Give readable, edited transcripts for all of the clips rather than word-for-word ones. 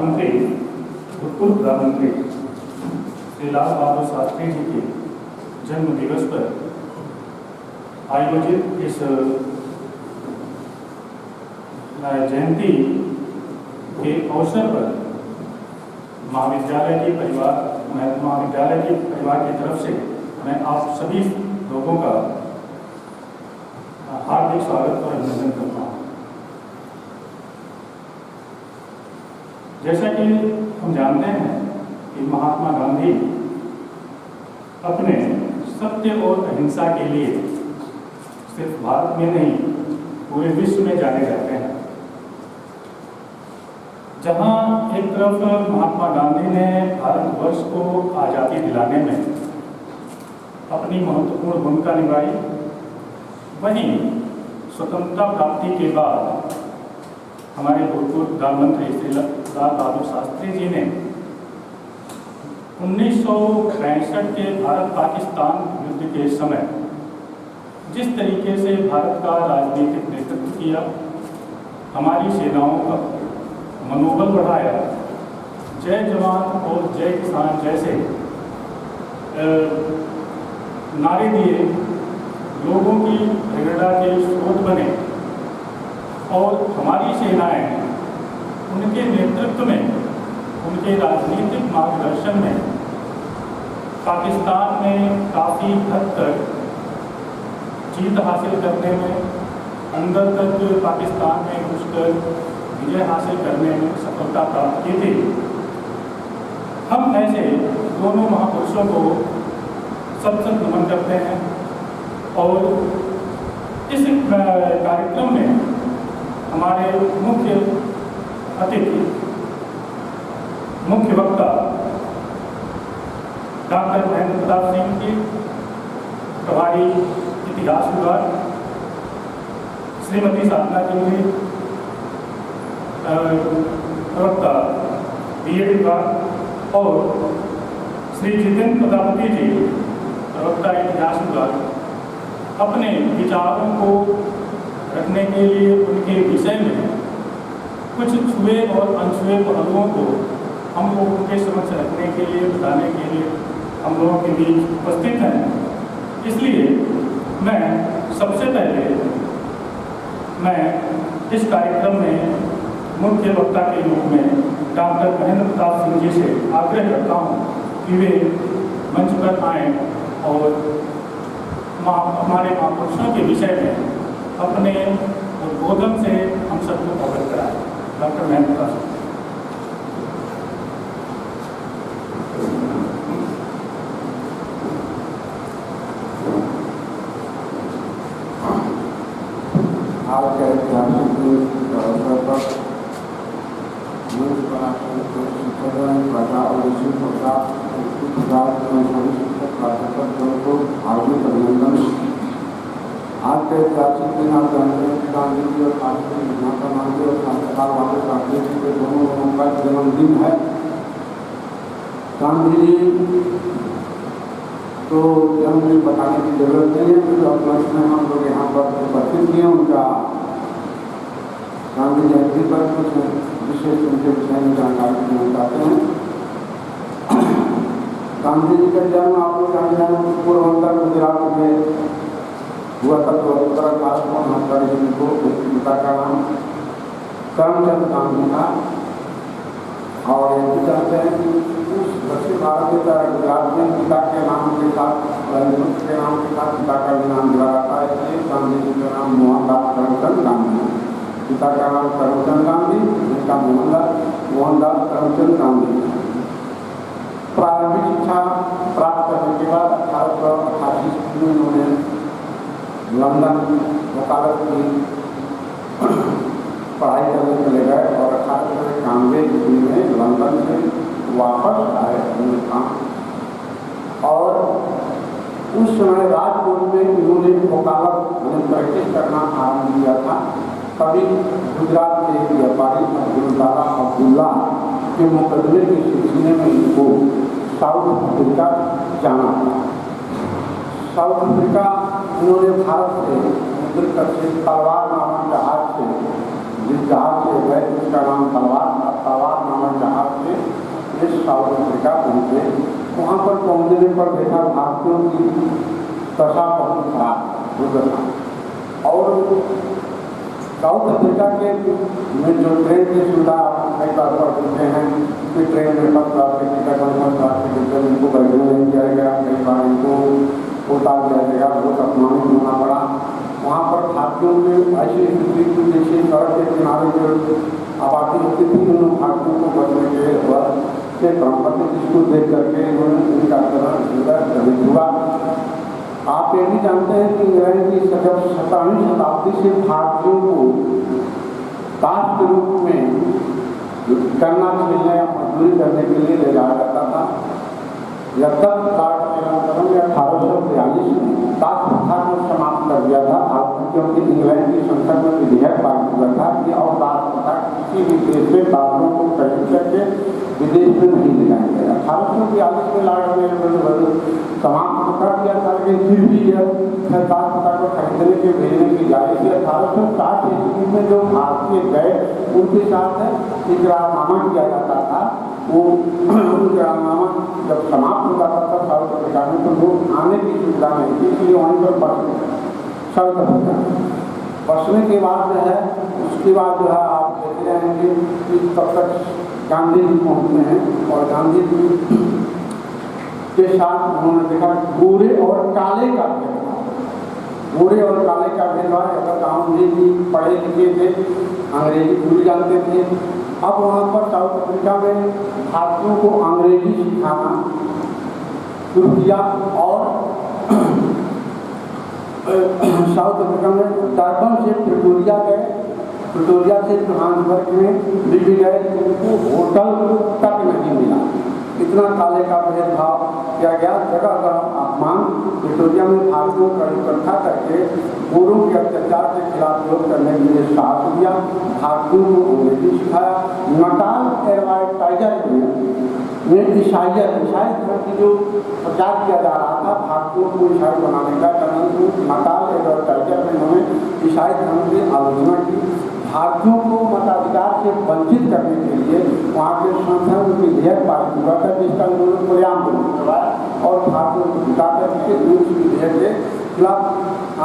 प्रधानमंत्री, भूतपूर्व प्रधानमंत्री श्री लाल बहादुर शास्त्री जी के जन्म दिवस पर आयोजित इस जयंती के अवसर पर महाविद्यालय की परिवार की तरफ से मैं आप सभी लोगों का हार्दिक स्वागत और अभिनंदन करता हूँ। जैसा कि हम जानते हैं कि महात्मा गांधी अपने सत्य और अहिंसा के लिए सिर्फ भारत में नहीं पूरे विश्व में जाने जाते हैं। जहां एक तरफ महात्मा गांधी ने भारतवर्ष को आज़ादी दिलाने में अपनी महत्वपूर्ण भूमिका निभाई, वहीं स्वतंत्रता प्राप्ति के बाद हमारे भूतपूर्व प्रधानमंत्री श्री लाल बहादुर शास्त्री जी ने 1965 के भारत पाकिस्तान युद्ध के समय जिस तरीके से भारत का राजनीतिक नेतृत्व किया, हमारी सेनाओं का मनोबल बढ़ाया, जय जवान और जय किसान जैसे नारे दिए, लोगों की प्रेरणा के स्रोत बने और हमारी सेनाएं उनके नेतृत्व में, उनके राजनीतिक मार्गदर्शन में पाकिस्तान में काफ़ी हद तक जीत हासिल करने में, अंदर तक पाकिस्तान में घुसकर विजय हासिल करने में सफलता प्राप्त की थी। हम ऐसे दोनों महापुरुषों को सत नमन करते हैं और इस कार्यक्रम में हमारे मुख्य अतिथि, मुख्य वक्ता डॉक्टर महेंद्र प्रताप सिंह जी, प्रभारी इतिहास विभाग, श्रीमती साधना जी, प्रवक्ता बीएड विभाग और श्री जितेंद्र प्रजापति जी, प्रवक्ता इतिहास विभाग, अपने विचारों को रखने के लिए उनके विषय में कुछ छुए और अनछुए पहलुओं को हम लोगों के समक्ष रखने के लिए, बताने के लिए हम लोगों के बीच उपस्थित हैं। इसलिए मैं सबसे पहले इस कार्यक्रम में मुख्य वक्ता के रूप में डॉक्टर महेंद्र प्रताप सिंह जी से आग्रह करता हूँ कि वे मंच पर आएँ और हमारे महापुरुषों के विषय में अपने उद्बोधन से हम सबको अवगत कराएं। डॉक्टर महेंद्र प्रताप सिंह। आज के ऐतिहासिक दिन आप जानते हैं कि गांधी जी और महात्मा गांधी और लाल बहादुर शास्त्री जी के दोनों लोगों का जन्मदिन है। गांधी जी तो जन्मदिन बताने की जरूरत नहीं है, क्योंकि अपना समय हम लोग यहाँ पर उपस्थित किए। उनका गांधी जयंती पर कुछ विशेष उनके विषय में जानकारी देना चाहते हैं। गांधी जी का जन्म आप लोग जानते हैं पूर्वोत्तर गुजरात में हुआ था। तो उत्तर भारत में हमारे जिनको पिता का नाम करमचंद गांधी था। और ये भी जानते हैं कि उस दक्षिण भारत की तरह गुजरात में पिता के नाम के साथ पिता का भी नाम जुड़ा रहता है। इसलिए गांधी जी का नाम मोहनदास करमचंद गांधी है। पिता का नाम करमचंद गांधी, उनका मोहनदास करमचंद गांधी। प्रारंभिक शिक्षा प्राप्त करने के बाद 1888 में उन्होंने लंदन वकालत की पढ़ाई करने चले गए और 1891 ईस्वी में लंदन से वापस आए हिंदुस्तान। और उस समय राजकोट में इन्होंने वकालत प्रैक्टिस करना आरंभ किया था। तभी गुजरात के एक व्यापारी अब्दुल्ला के मुकदमे के सिलसिले में इनको साउथ अफ्रीका जाना था। साउथ अफ्रीका उन्होंने भारत से समुद्र तट से तलवार नामक जहाज से जहाज से गए, उसका नाम तलवार नामक जहाज से ये साउथ अफ्रीका पहुँचे। वहाँ पर पहुँचने पर देखा भारतीयों की दशा बहुत खराब दुर्दशा। और साउथ अफ्रीका के में जो ट्रेन की सुविधा कई बार पढ़ चुके हैं कि ट्रेन में फर्स्ट क्लास के टिकट और फर्स्ट क्लास के टिकट इनको बैठने नहीं दिया गया, कई बार इनको उतार दिया गया, बहुत अपमानित होना पड़ा। वहाँ पर भारतीयों में ऐसी स्थिति जैसे सड़क के किनारे जो आबादी होती थी, उन भारतीयों को बचने के परम्परा जिसको देख करके उन्होंने उनका तरह हुआ। आप ये भी जानते हैं कि इंग्लैंड की 17वीं शताब्दी से भारतीयों को कास्ट के रूप में करना खेलने या मजदूरी करने के लिए ले जाया जाता था। जब तक लॉर्ड ने 1842 में कास्ट प्रथा को समाप्त कर दिया था, क्योंकि इंग्लैंड की संसद में विधेयक पारित हुआ था कि और कास्ट प्रथा किसी भी देश में दासों को खरीद करके विदेश में नहीं ले जाएंगे। 1842 में लॉर्ड ने समाप्त कर दिया था, लेकिन फिर भी यह कास्ट प्रथा को खरीदने के भेजने की जारी थी। 1860 ईस्वी में जो भारतीय गए उनके साथ इकरारनामा किया जाता था। वो इकरारनामा जब समाप्त हो जाता था साउथ अफ्रीका में, तो लोग आने की सुविधा नहीं थी, इसलिए वहीं पर बस साउथ अफ्रीका बसने के बाद जो है, उसके बाद जो है आप देख रहे हैं कि तब तक गांधी जी पहुँचते हैं और गांधी जी के साथ उन्होंने देखा गोरे और काले का भेदभाव, गोरे और काले का भेदभाव। अगर गांधी जी पढ़े लिखे थे, अंग्रेजी पूरी जानते थे, अब वहाँ पर साउथ अफ्रीका में भारतीयों को अंग्रेजी सिखाना शुरू किया। और साउथ अफ्रीका में डरबन से प्रिटोरिया गए, प्रिटोरिया से जोहान्सबर्ग में भी गए, उनको होटल तक नहीं मिला। इतना काले का भेदभाव किया गया, जगह का अपमान। प्रिटोरिया में भारतीयों का इकट्ठा करके गोरों के अत्याचार के खिलाफ विरोध करने के लिए साहस दिया, भारतीयों को अंग्रेजी सिखाया। नटाल एडवाइटाइजर में ईसाई धर्म की जो प्रचार किया जा रहा था, भारतीयों को ईसाई बनाने का, नटाल एडवाइटाइजर में उन्होंने ईसाई धर्म की आलोचना की। भारतीयों को मताधिकार से वंचित करने के लिए वहाँ के संसद में विधेयक पारित हुआ था, जिसका उन्होंने प्रियांबुल करवाया और भारतीयों को जिता करके उस विधेयक के खिलाफ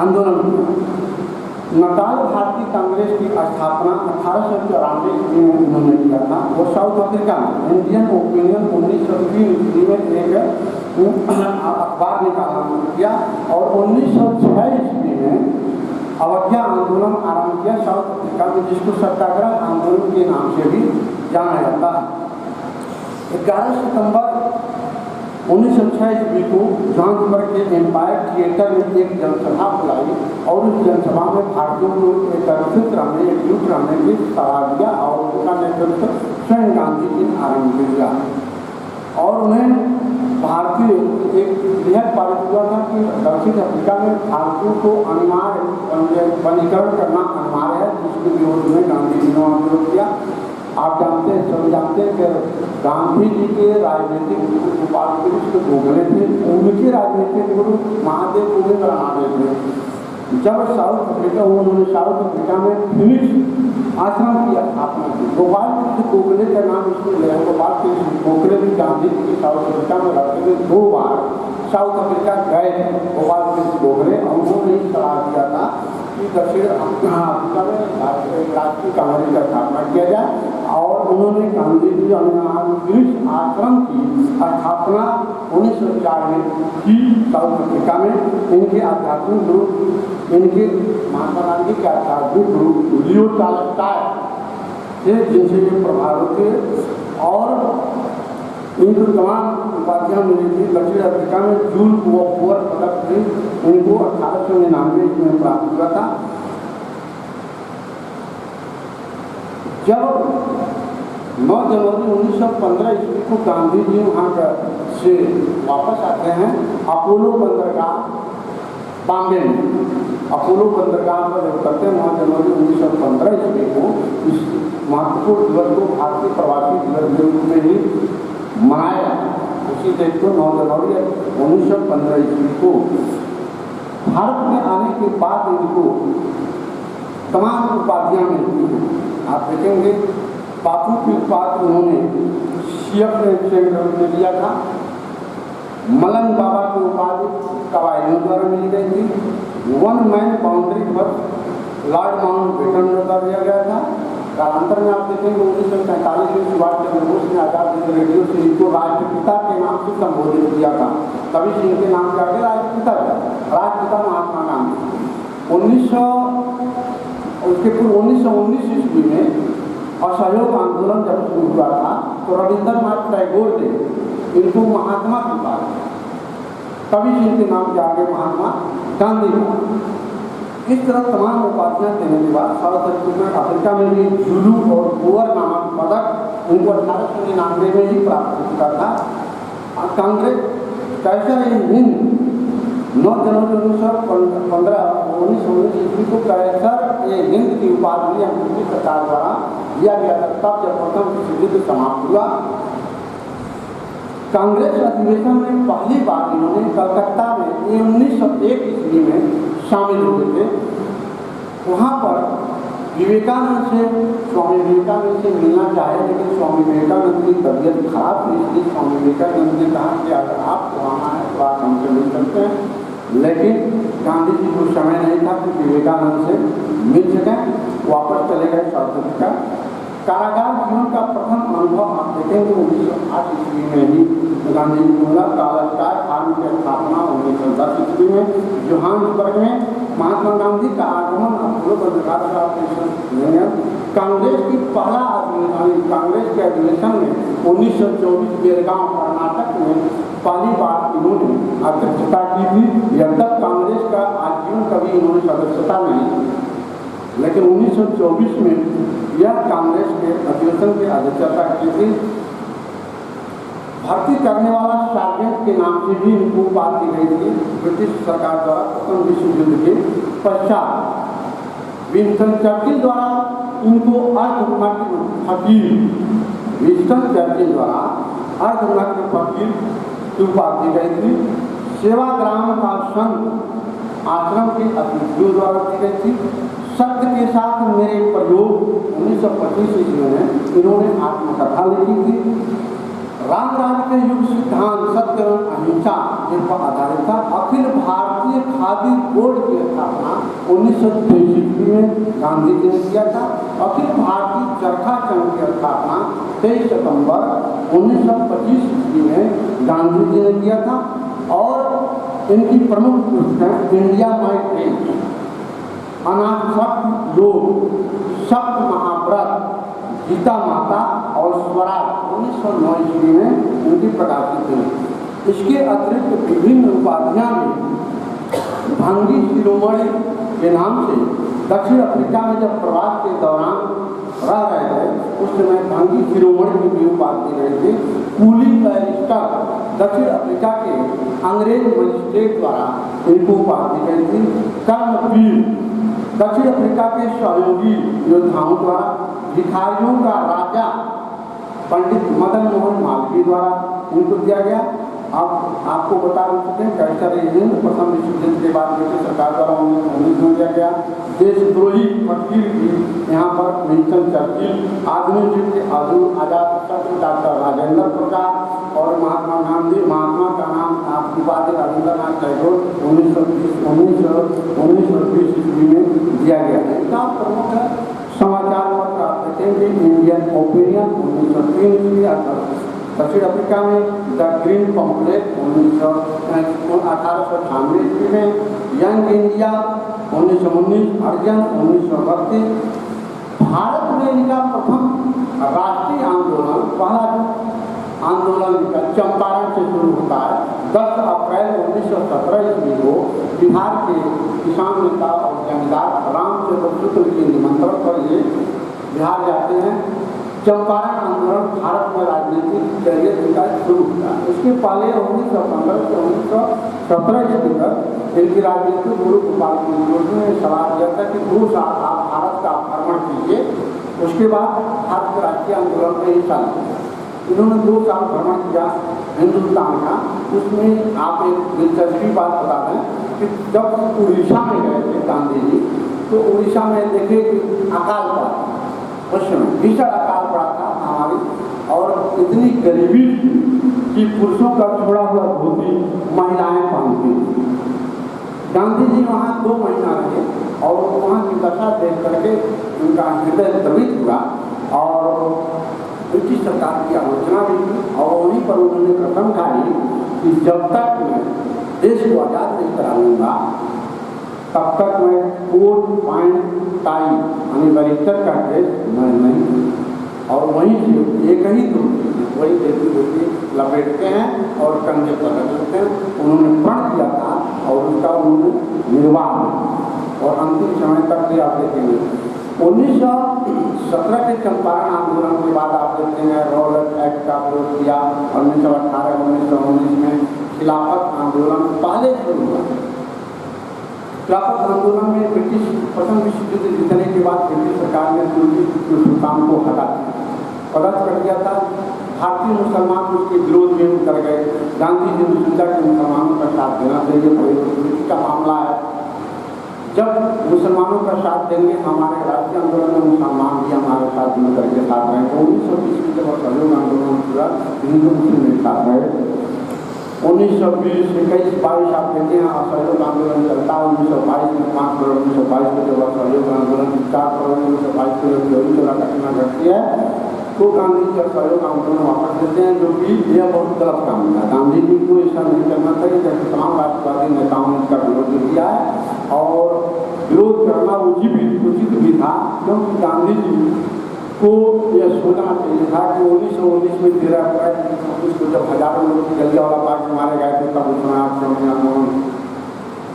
आंदोलन किया। नटाल भारतीय कांग्रेस की स्थापना 1894 ईस्वी में उन्होंने किया था। वो साउथ अफ्रीका में इंडियन ओपिनियन 1903 ईस्वी में एक अखबार निकालना शुरू किया और 1906 ईस्वी में अवज्ञा आंदोलन आरंभ किया साउथ अफ्रीका में, जिसको सत्याग्रह आंदोलन के नाम से भी जाना जाता है। 11 सितंबर 1906 ईस्वी को जोहान्सबर्ग के एम्पायर थिएटर में एक जनसभा बुलाई और उस जनसभा में भारतीयों को एकत्रित रहने की सलाह दिया और उनका नेतृत्व स्वयं गांधी जी ने आरंभ किया। और उन्हें भारतीय एक विधेयक पारित हुआ था कि दक्षिण अफ्रीका में भारतीयों को अनिवार्य पंजीकरण करना अनिवार्य है, जिसके विरोध में गांधी जी ने विरोध किया। आप जानते हैं, सब जानते हैं कि गांधी जी के राजनीतिक उपाध्यक्ष गोखले थे, उनके राजनीतिक गुरु महादेव गोविंद महादेव थे। जब साउथ अफ्रीका हुआ, उन्होंने साउथ अफ्रीका में फिनिक्स आश्रम की स्थापना की। गोपाल कृष्ण गोखले का नाम इसलिए लिया, गोपाल कृष्ण गोखले भी गांधी जी के साउथ अफ्रीका में रहते हुए 2 बार साउथ अफ्रीका गए थे। गोपाल कृष्ण गोखले और उन्होंने सलाह दिया था कि दक्षिण अफ्रीका में राष्ट्रीय कांग्रेस का स्थापना किया जाए और उन्होंने गांधी जी फिनिक्स आश्रम की स्थापना 1904 में की साउथ अफ्रीका में। इनके आध्यात्मिक गुरु, इनके महात्मा गांधी के आध्यात्मिक गुरु लियो टॉलस्टॉय थे, जिनसे ये प्रभावित थे और इनको तमाम उपाधियाँ मिली थी। दक्षिण अफ्रीका में जूल वॉर पदक थे, इनको 1899 में प्राप्त हुआ था। जब 9 जनवरी 1915 ईस्वी को गांधी जी वहाँ से वापस आते हैं अपोलो बंदरगाह बॉम्बे में, अपोलो बंदरगाह पर जब करते हैं 9 जनवरी 1915 ईस्वी को, इस महत्वपूर्ण दिवस को भारतीय प्रवासी दिवस के रूप में ही मनाया। उसी डेट को 9 जनवरी 1915 ईस्वी को भारत में आने के बाद इनको तमाम उपाधियाँ मिलती हैं। आप देखेंगे बापू की उपाधि उन्होंने सीएफ ने लिया था। मलंग बाबा की उपाधि कवायदियों द्वारा मिली गई थी। वन मैन बाउंड्री पर लॉर्ड माउंटबेटन द्वारा दिया गया था। कालांतर में आप देखेंगे 1947 में सुभाष चंद्र बोस ने आजाद हिंद रेडियो से इनको राष्ट्रपिता के नाम से संबोधित किया था। तभी से इनके नाम के आगे राष्ट्रपिता महात्मा गांधी। उसके पूर्व 1919 ईस्वी में असहयोग आंदोलन जब शुरू हुआ था तो रविंद्रनाथ टैगोर ने इनको महात्मा की बात, तभी से इनके नाम के आगे महात्मा गांधी। इस तरह तमाम उपाधियां देने के बाद साउथ अफ्रीका में भी जुलू और बोअर नामक पदक उनको 1899 में ही प्राप्त हो चुका था। कांग्रेस कैसर-ए-हिंद 9 जनवरी 1919 ईस्वी को कैसर-ए-हिंद की उपाधि ब्रिटिश सरकार द्वारा दिया गया था, तब जब प्रथम विश्व युद्ध समाप्त हुआ। कांग्रेस अधिवेशन में पहली बार इन्होंने कलकत्ता में 1901 ईस्वी में शामिल हुए थे। वहाँ पर विवेकानंद से स्वामी विवेकानंद से मिलना चाहे, लेकिन स्वामी विवेकानंद की तबीयत खराब थी, इसलिए स्वामी विवेकानंद ने कहा कि अगर आपको आना है तो आप हमसे मिल सकते हैं, लेकिन गांधी जी को समय नहीं था कि विवेकानंद से मिल सकें। वापस चले गए साउथ अफ्रीका। कारागार जीवन का प्रथम अनुभव आप देखेंगे 1908 ईस्वी में ही गांधी जी को मिला। कालास्टार फार्म की स्थापना 1910 ईस्वी में जोहान्सबर्ग में महात्मा गांधी का आगमन अपोलो बंदरगाह ऑपरेशन। कांग्रेस की पहला अधिवेशन, कांग्रेस के अधिवेशन में 1924 बेलगांव कर्नाटक में पहली बार इन्होंने अध्यक्षता की थी। जब तक कांग्रेस का आजीवन कभी इन्होंने सदस्यता नहीं, लेकिन 1924 में यह कांग्रेस के अधिवेशन की अध्यक्षता की थी। भर्ती करने वाला सार्जेंट के नाम से भी इनको उपाधि दी गई थी ब्रिटिश सरकार द्वारा। प्रथम विश्व युद्ध के पश्चात विंस्टन चर्चिल द्वारा इनको अर्धनग्न फकीर, विंस्टन चर्चिल द्वारा अर्धनग्न फकीर की उपाधि दी गई थी। सेवाग्राम का संघ आश्रम के अतिथियों द्वारा दी गई थी। सत्य के साथ मेरे प्रयोग 1925 ईस्वी में इन्होंने आत्मकथा लिखी थी। राम राज्य के युग सिद्धांत सत्य एवं अहिंसा जिन पर आधारित था। अखिल भारतीय खादी बोर्ड की स्थापना 1923 ईस्वी में गांधी जी ने किया था। अखिल भारतीय चरखा संघ की स्थापना 23 सितंबर 1925 ईस्वी में गांधी जी ने किया था। और इनकी प्रमुख पुस्तकें इंडिया माई ट्रेन, अनाथ योग, सप्त महाव्रत, गीता माता और स्वराज 1909 ईस्वी में उनकी प्रकाशित हुई। इसके अतिरिक्त विभिन्न उपाधियां में भांगी शिरोमणि के नाम से दक्षिण अफ्रीका में जब प्रवास के दौरान रह रहे थे उस समय भांगी शिरोमणि की भी उपाधि दी गई थी। कूली बैरिस्टर दक्षिण अफ्रीका के अंग्रेज मजिस्ट्रेट द्वारा इनको उपाधि दी गई थी। कर्मवीर दक्षिण अफ्रीका के सहयोगी योद्धाओं द्वारा। भिखारियों का राजा पंडित मदन मोहन मालवीय द्वारा इनको दिया गया। अब आपको बता चुके हैं कैसर-ए-हिंद प्रथम विश्व युद्ध के बाद ब्रिटिश सरकार द्वारा 1919 में दिया गया। देशद्रोही फकीर भी यहाँ पर विंस्टन चर्चिल, आधुनिक युग के आजाद डॉक्टर राजेंद्र प्रसाद और महात्मा गांधी। महात्मा का नाम आपकी उपाधि रविंद्रनाथ टैगोर 1920 ईस्वी में दिया गया है। इनका प्रमुख समाचार पत्र आप देखेंगे इंडियन ओपिनियन 1903 ईस्वी, दक्षिण अफ्रीका में द ग्रीन पम्पलेट 1898 ईस्वी में, यंग इंडिया 1919, अर्जन 1932। भारत में इनका प्रथम राष्ट्रीय आंदोलन, पहला आंदोलन का चंपारण से शुरू होता है। 10 अप्रैल 1917 ईस्वी को बिहार के किसान नेता और जमींदार रामचंद्र शुक्ल के निमंत्रण पर ये बिहार जाते हैं। चंपारण आंदोलन भारत में राजनीतिक कैरियर इनका शुरू हुआ। इसके पहले 1915 से 1917 ईस्वी तक इनकी राजनीतिक गुरु गोपाल ने सलाह दिया था कि 2 साल आप भारत का भ्रमण कीजिए, उसके बाद भारत के राष्ट्रीय आंदोलन में हिस्सा लिया। इन्होंने 2 साल भ्रमण किया हिंदुस्तान का। उसमें आप एक दिलचस्पी बात बता दें कि जब उड़ीसा में गए थे गांधी जी, तो उड़ीसा में देखे कि अकाल पड़ा, उस समय भीषण अकाल पड़ा था हमारी, और इतनी गरीबी थी कि पुरुषों का छोड़ा हुआ धोती महिलाएं पहनती थी। गांधी जी वहाँ 2 महीना रहे और वहाँ की दशा देख करके उनका हृदय द्रवित हुआ और ब्रिटिश सरकार की आलोचना भी की, और वहीं पर उन्होंने कसम खाई कि जब तक मैं देश को आज़ाद नहीं करा लूँगा तब तक मैं कोट पैंट टाई यानी बैरिस्टर का ड्रेस मैं नहीं, और वहीं से एक ही धोती वही देती धोती लपेटते हैं और कंधे पर रख लेते हैं। उन्होंने प्रण किया था और उसका उन्होंने निर्वाह और अंतिम समय तक भी आप देखेंगे। 1917 के चंपारण आंदोलन के बाद आप देखते हैं रॉलेट एक्ट का विरोध किया, 1918-1919 में खिलाफत आंदोलन पहले शुरू हुआ। खिलाफत आंदोलन में ब्रिटिश प्रथम विश्व युद्ध जीतने के बाद ब्रिटिश सरकार ने सुल्तान को हटा दिया, पदस्थ कर दिया था। भारतीय मुसलमान उसके विरोध में उतर गए। गांधी जी ने सोचा कि मुसलमानों का साथ देना चाहिए, पॉलिटिक्स का मामला है, जब मुसलमानों का साथ देंगे हमारे राष्ट्रीय आंदोलन में मुसलमान भी हमारे साथ मिल करके साथ रहे। तो 1920 में जब असहयोग आंदोलन पूरा हिंदू मुस्लिम साथ रहे। 1920, 21, 22 आप कहते हैं असहयोग आंदोलन चलता है। 1922 में 5 फरवरी 1922 को जब असहयोग आंदोलन 4 फरवरी 1922 को जब चोरी चोरा घटना घटती है तो गांधी जी असहयोग आंदोलन वापस लेते हैं, जो कि यह बहुत गलत काम था। गांधी जी को ऐसा नहीं करना चाहिए, जैसे तमाम राष्ट्रवादी नेताओं ने इसका विरोध किया है और विरोध करना उचित भी था, क्योंकि गांधी जी को यह सोचना चाहिए था कि 1919 में 13 अप्रैल 1919 को जब हजारों लोग जलियांवाला बाग में मारे गए थे तब उस समय आप आंदोलन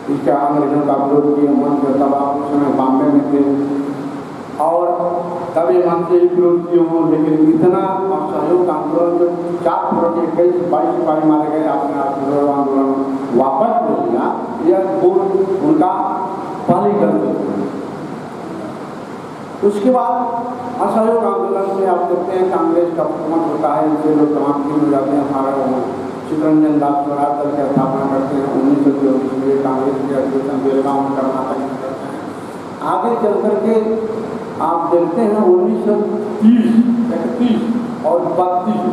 इसका अंग्रेजों का विरोध किए मन के, तब आप उस समय बॉम्बे में थे और तभी मन से ही विरोध किए हों। लेकिन इतना असहयोग आंदोलन में 4 फरवरी 21, 22 सिपाही मारे गए, आपने असहयोग आंदोलन वापस ले लिया, यह उनका पहली गलती। उसके बाद असहयोग आंदोलन में आप देखते हैं कांग्रेस का हुकूमत होता है, इनसे लोग तमाम हो जाते हैं। हमारे चित्तरंजन दास स्वराज दल की स्थापना करते हैं 1924 में, कांग्रेस के अधिवेशन बेलगांव में कर्नाटक में करते हैं। आगे चल करके आप देखते हैं 1930, 31 और 32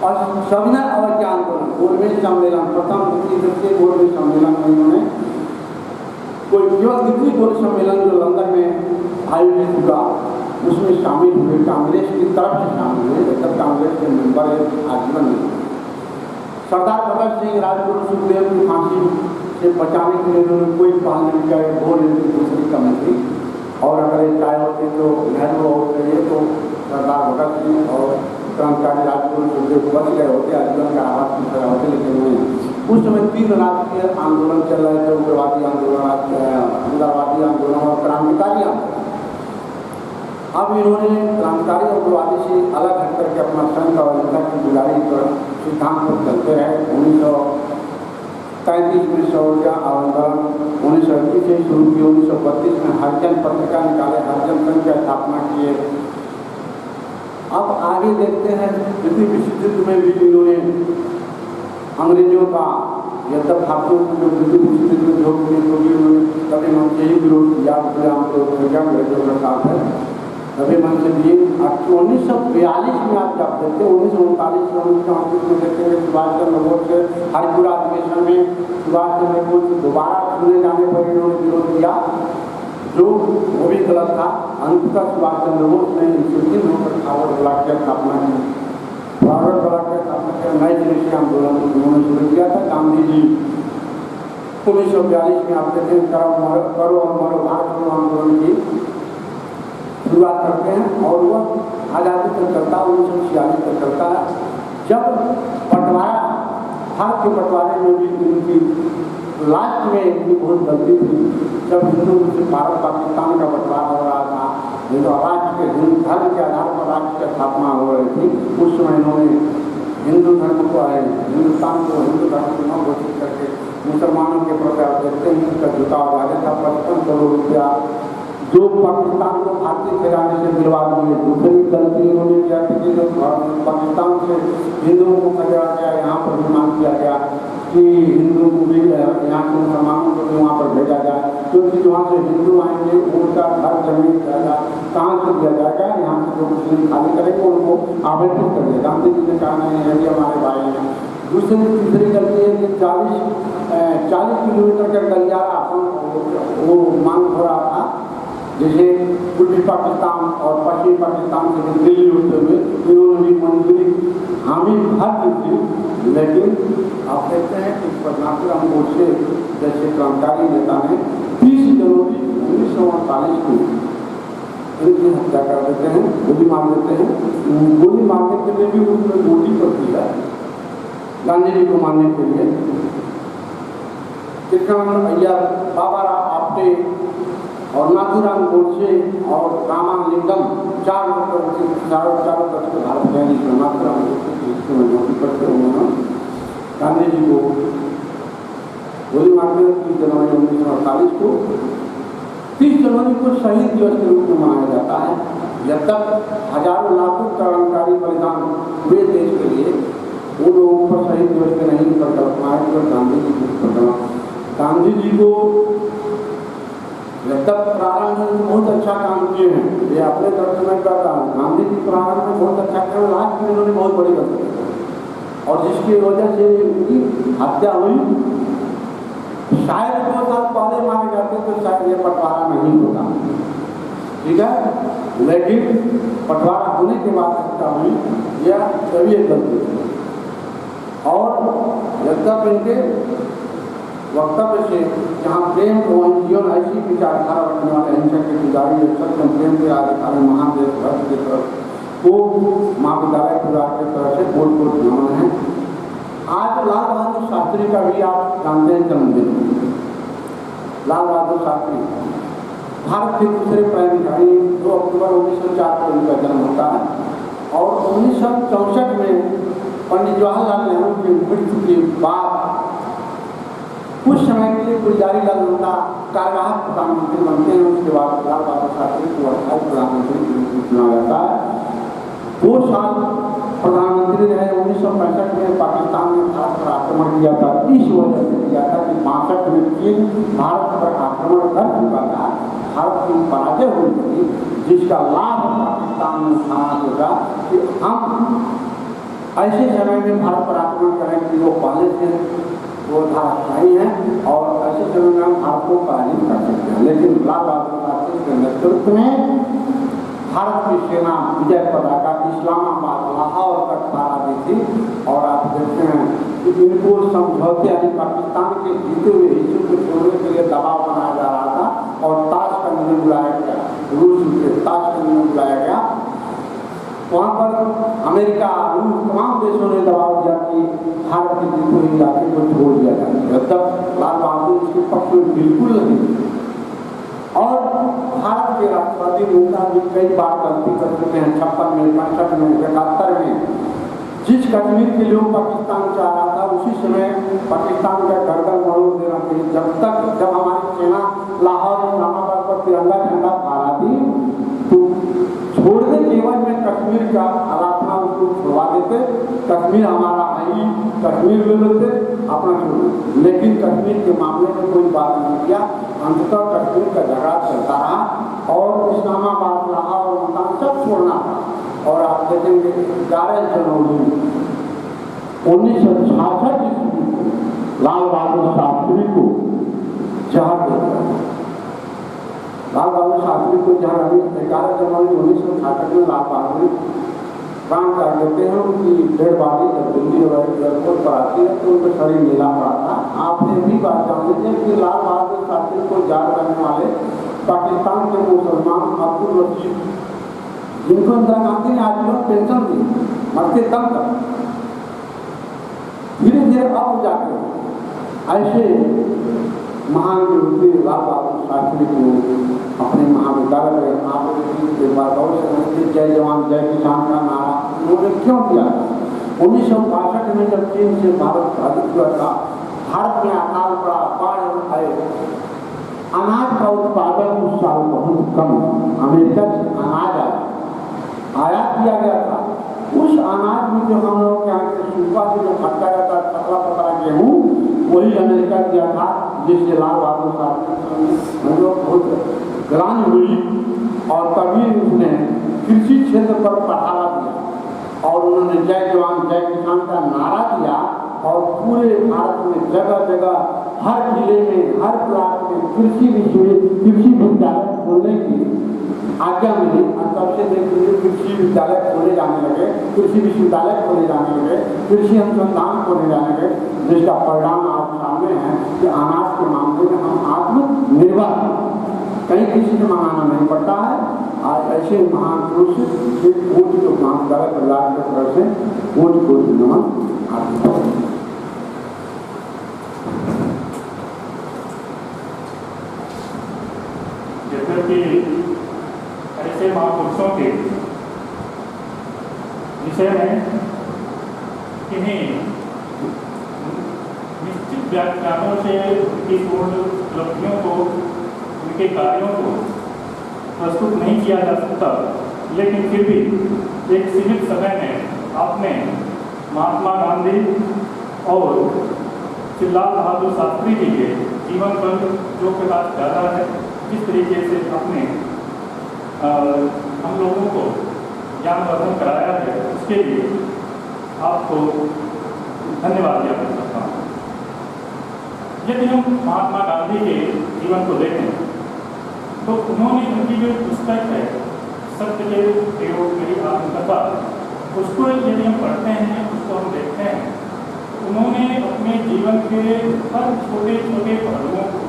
और संविधान अवज्ञा आंदोलन, गोलमेज सम्मेलन, प्रथम द्वितीय तृतीय गोलमेज सम्मेलन में इन्होंने कोई केवल द्वितीय गोलमेज सम्मेलन जो लंदन में आयोजित हुआ उसमें शामिल हुए, कांग्रेस की तरफ से शामिल हुए, तब कांग्रेस के मेंबर आजीवन में। सरदार भगत सिंह, राजगुरु सुखदेव की फांसी से बचाने के लिए उन्होंने कोई पहल नहीं किया, बोल दूसरी कमेटी, और अगर ये चाहे होते तो नेहरू और चाहिए तो सरदार भगत सिंह और क्रांतिकारी राजगुरु सुखदेव बच गए होते, आजीवन का आवाज की तरह होते, लेकिन नहीं। उस समय 3 राष्ट्रीय आंदोलन चल रहे थे, उग्रवादी आंदोलन, उदारवादी आंदोलन और क्रांतिकारी आंदोलन। अब इन्होंने क्रांतिकारी और उग्रवादी से अलग हट करके अपना संघ और अहिंसा की गुजारी पर सिद्धांत पर चलते रहे। 1933 में सौर्या आंदोलन 1931 से शुरू की, 1932 में हरिजन पत्रिका निकाले, हरिजन संघ की स्थापना किए। अब आगे देखते हैं द्वितीय विश्व युद्ध में भी इन्होंने अंग्रेजों का यद्यप भारतीयों को जो द्वितीय विश्व युद्ध में झोंक दिए तो भी उन्होंने कभी मन से ही विरोध किया, अंग्रेजों के साथ है कभी मन से दिए। 1942 में आप जब देखते हैं 1939 में 1938 में देखेंगे सुभाष चंद्र बोस के हरिपुरा अधिवेशन में सुभाष चंद्र बोस दोबारा चुने जाने पर इन्होंने विरोध किया, जो वो भी गलत था। अंततः सुभाष चंद्र बोस ने इंस्टीट्यूट होकर फॉरवर्ड ब्लॉक की स्थापना की, फॉरवर्ड ब्लॉक की स्थापना कर नए देशी आंदोलन उन्होंने शुरू किया था। गांधी जी 1942 में आप देखें करो और मरो भारत छोड़ो आंदोलन की शुरुआत करते हैं और वह आज़ादी तक चलता है, 1946 तक चलता है। जब बंटवारा, भारत के बंटवारे में भी उनकी लास्ट में इनकी बहुत गलती थी, जब हिंदू मुस्लिम भारत पाकिस्तान का बंटवारा हो रहा था, हिंदू राष्ट्र के हिंदू धर्म के आधार पर राष्ट्र की स्थापना हो रही थी, उस समय इन्होंने हिंदू धर्म को हिंदुस्तान को हिंदू धर्म को न घोषित करके मुसलमानों के प्रति आप देखते हैं उनका झुकाव ज़्यादा था। 55 करोड़ रुपया जो पाकिस्तान को भारतीय खजाने से दिलवा दिए। दूसरी गलती इन्होंने किया कि जो पाकिस्तान से हिंदुओं को खरीदा गया, यहाँ पर निर्माण किया गया, कि हिंदू को भी यहाँ के मुसलमानों को भी वहाँ पर भेजा जाए, क्योंकि वहाँ से हिंदू आएंगे उनका घर जमीन जाएगा कहाँ से दिया जाएगा, यहाँ से जो मुस्लिम खाली करेंगे उनको आवंटित कर दिया। गांधी जी ने कहा नहीं, ये भी हमारे भाई हैं। दूसरी तीसरी गलती है कि 40 किलोमीटर का गलियारा वो मांग हो रहा था, जैसे पूर्वी पाकिस्तान और पश्चिमी पाकिस्तान से दिल्ली होते हुए इन्होंने भी मंजूरी हामी भर दी थी। लेकिन आप देखते हैं कि नाथूराम गोडसे जैसे क्रांतिकारी नेता ने 30 जनवरी 1948 को इनकी हत्या कर देते हैं, गोली मार देते हैं। गोली मारने के लिए भी उन्होंने गोली कर दिया गांधी जी को मारने के लिए। कृष्ण अय्यर, बाबा राव आप्टे और नाथूराम गोडसे और रामालिंगम चारों तरफ के भारत गए। नाथूराम गोडसे नौकरी करते उन्होंने गांधी जी को गोली मारते हैं 30 जनवरी 1948 को। 30 जनवरी को शहीद दिवस के रूप में मनाया जाता है। जब तक हजारों लाखों क्रांतिकारी बलिदान हुए देश के लिए, वो लोगों पर शहीद दिवस के नहीं पर गांधी जी को गांधी जी को जब तक प्रारंभ में बहुत अच्छा काम किए हैं, ये अपने तरफ से मैं कहता हूँ, गांधी जी प्रारंभ में बहुत अच्छा काम, लास्ट में उन्होंने बहुत बड़ी गलती की और जिसकी वजह से उनकी हत्या हुई। शायद 2 साल पहले मारे जाते तो शायद ये बंटवारा नहीं होता, ठीक है, लेकिन बंटवारा होने के बाद हत्या हुई, यह तभी एक गलती थी। और जब तक इनके वक्तव्य से जहाँ प्रेम और जीवन ऐसी विचारधारा रखने वाले अहिंसा के पुजारी सत्यम प्रेम के अधिकारी महादेव भक्त की तरफ को महाविद्यालय पुजार की तरफ से बहुत बहुत नमन है। आज लाल बहादुर शास्त्री का भी आप जानते हैं जन्मदिन। लाल बहादुर शास्त्री भारत के दूसरे प्राइम मिनिस्टर, 2 अक्टूबर 1904 को उनका जन्म होता है और 1964 में पंडित जवाहरलाल नेहरू की मृत्यु के बाद कुछ समय के लिए गुलजारीलाल नंदा कार्यवाहक प्रधानमंत्री बनते हैं। उसके बाद लाल बहादुर शास्त्री को अस्थायी प्रधानमंत्री के रूप में चुना जाता है। 2 साल प्रधानमंत्री रहे। 1965 में पाकिस्तान ने भारत पर आक्रमण किया था, इस वजह से किया था कि 62 में चीन भारत पर आक्रमण कर चुका था, भारत की पराजय हुई थी, जिसका लाभ पाकिस्तान ने उठाना होगा कि हम ऐसे समय में भारत पर आक्रमण करें कि वो पहले से वो धाराशाही है और ऐसे समय में हम भारत को पराजित कर सकते हैं। लेकिन लाल बहादुर शास्त्री के नेतृत्व में भारत की सेना विजय पताका इस्लामाबाद लाहौर तक फहरा दी थी और आप देखते हैं कि इनको समझौते यानी पाकिस्तान के जीते हुए हिस्सों को छोड़ने के लिए दबाव बनाया जा रहा था और ताश का निर्णय बुलाया गया, रूस के ताश का निर्णय बुलाया गया। वहाँ पर अमेरिका, रूस, तमाम देशों ने दबाव दिया कि भारत के जीते हुए इलाके को छोड़ दिया जाए। जब तक लाल बहादुर इसके पक्ष में बिल्कुल नहीं। और भारत के राष्ट्रवादी नेता भी कई बार गलती कर चुके हैं। 56 में, 65 में, 71 में जिस कश्मीर के लोग पाकिस्तान चाह रहा था उसी समय पाकिस्तान का गर्दन मरोड़ देना चाहिए। जब हमारी सेना लाहौर इस्लामाबाद पर तिरंगा झंडा फहराती तो छोड़ने के एवज में कश्मीर का आराधना उसको छुड़वा देते, कश्मीर हमारा आई, कश्मीर ले लेते अपना छोड़। लेकिन कश्मीर के मामले में कोई बात नहीं किया। अंततः कश्मीर का झगड़ा चलता रहा और इस्लामाबाद, लाहौर, मुल्तान सब छोड़ना था। और आप देखेंगे 11 जनवरी 1966 ईस्वी लाल बहादुर शास्त्री को जहर दे दिया। लाल बहादुर शास्त्री को जहर अभी 11 जनवरी 1966 में लाल बहादुर प्राण त्याग देते हैं। उनकी डेड बॉडी जब दिल्ली एयरपोर्ट पर आती है तो उनका शरीर नीला पड़ा था। आपने भी बात जान लीजिए कि लाल बहादुर शास्त्री को याद करने वाले पाकिस्तान के मुसलमान अब्दुल रशीद, जिनको इंदिरा गांधी ने आजीवन पेंशन दी मरते दम तक, धीरे धीरे अब जाकर ऐसे महान व्यक्ति लाल बहादुर शास्त्री को अपने महाविद्यालय में आपके बाद और समझते जय जवान जय किसान का नारा उन्होंने क्यों दिया? 1962 में जब चीन से भारत पराजित हुआ था, भारत में अकाल पड़ा, बाढ़ आए, अनाज का उत्पादन उस साल बहुत कम, अमेरिका से अनाज आयात किया गया था। उस अनाज में जो हम लोग के यहाँ से सूखा से जो खट्टा जाता है, पतला पतला गेहूँ, वही अमेरिका दिया था, जिससे लाल बहादुर साहब हम लोग बहुत ग्लानि हुई और तभी उसने कृषि क्षेत्र पर बढ़ावा दिया और उन्होंने जय जवान जय किसान का नारा दिया और पूरे भारत में जगह जगह हर जिले में हर ब्लॉक में कृषि विद्यालय खोलने की आज्ञा मिली और तब से देखिए कृषि विद्यालय खोले जाने लगे, कृषि विश्वविद्यालय खोले जाने लगे, कृषि अनुसंधान खोले जाने लगे, जिसका परिणाम आज सामने है कि अनाज के मामले में हम आत्मनिर्भर कहीं किसी से मंगाना नहीं पड़ता है। आज ऐसे महान पुरुष से कोटि जो महाविद्यालय परिवार के तरफ से कोटि नमन आपको। जैसे कि ऐसे महापुरुषों के विषय में इन्हीं निश्चित व्याख्यानों से उनकी पूर्ण उपलब्धियों को, उनके कार्यों को प्रस्तुत नहीं किया जा सकता, लेकिन फिर भी एक सीमित समय में आपने महात्मा गांधी और श्री लाल बहादुर शास्त्री जी के जीवन पर जो प्रकाश डाला है, जिस तरीके से आपने हम लोगों को ज्ञानवर्धन कराया है, उसके लिए आपको धन्यवाद ज्ञापन करता हूँ। यदि हम महात्मा गांधी के जीवन को देखें तो उन्होंने उनकी जो पुस्तक है सत्य के प्रयोग मेरी आत्मकथा, उसको यदि हम पढ़ते हैं, उसको हम देखते हैं, तो उन्होंने अपने जीवन के हर छोटे छोटे पहलुओं को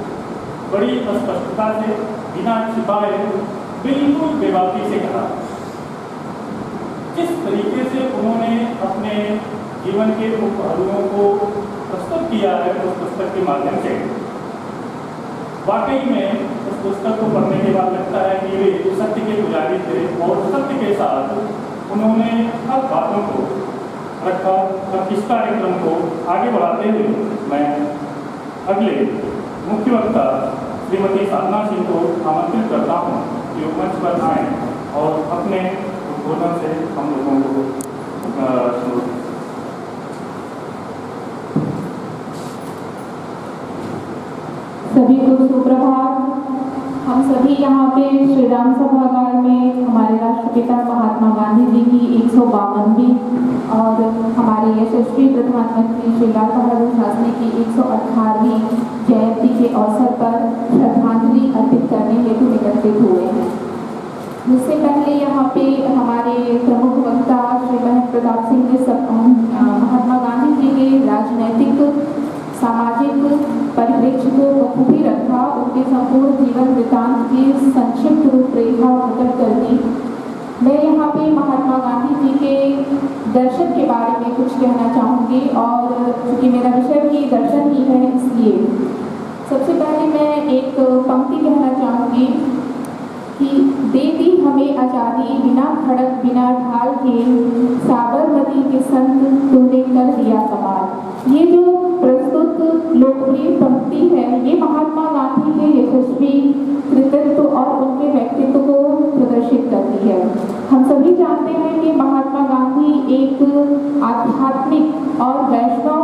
बड़ी स्पष्टता से बिना छिपाए बिल्कुल बेबाकी से कहा। जिस तरीके से उन्होंने अपने जीवन के उन पहलुओं को प्रस्तुत किया है उस पुस्तक के माध्यम से, वाकई में उस पुस्तक को पढ़ने के बाद लगता है कि वे सत्य के पुजारी थे और सत्य के साथ उन्होंने हर बातों को रखा। अब इस कार्यक्रम को आगे बढ़ाते हुए मैं अगले मुख्य वक्ता श्रीमती साधना सिंह को आमंत्रित करता हूँ कि वो मंच पर आएँ और अपने उद्बोधन से हम लोगों को सभी को सुप्रभात। हम सभी यहाँ पे श्री राम सभागार में हमारे राष्ट्रपिता महात्मा गांधी जी की 152वीं और हमारे यशस्वी प्रधानमंत्री श्री लाल बहादुर शास्त्री की 118वीं जयंती के अवसर पर श्रद्धांजलि अर्पित करने हेतु एकत्रित हुए हैं। इससे पहले यहाँ पे हमारे प्रमुख वक्ता श्री महेंद्र प्रताप सिंह ने महात्मा गांधी जी के राजनैतिक सामाजिक परिप्रेक्ष्य को बखूबी रखा, उनके संपूर्ण जीवन वृत्तांत की संक्षिप्त रूपरेखा प्रकट कर दी। मैं यहाँ पे महात्मा गांधी जी के दर्शन के बारे में कुछ कहना चाहूँगी और चूँकि मेरा विषय भी दर्शन ही है, इसलिए सबसे पहले मैं एक पंक्ति कहना चाहूँगी कि दे दी हमें आज़ादी बिना खड़क बिना ढाल के, साबरमती के संत तूने कर दिया कमाल। ये जो प्रस्तुत लोकप्रिय पंक्ति है, ये महात्मा गांधी के यशस्वी कृतित्व और उनके व्यक्तित्व को प्रदर्शित करती है। हम सभी जानते हैं कि महात्मा गांधी एक आध्यात्मिक और वैष्णव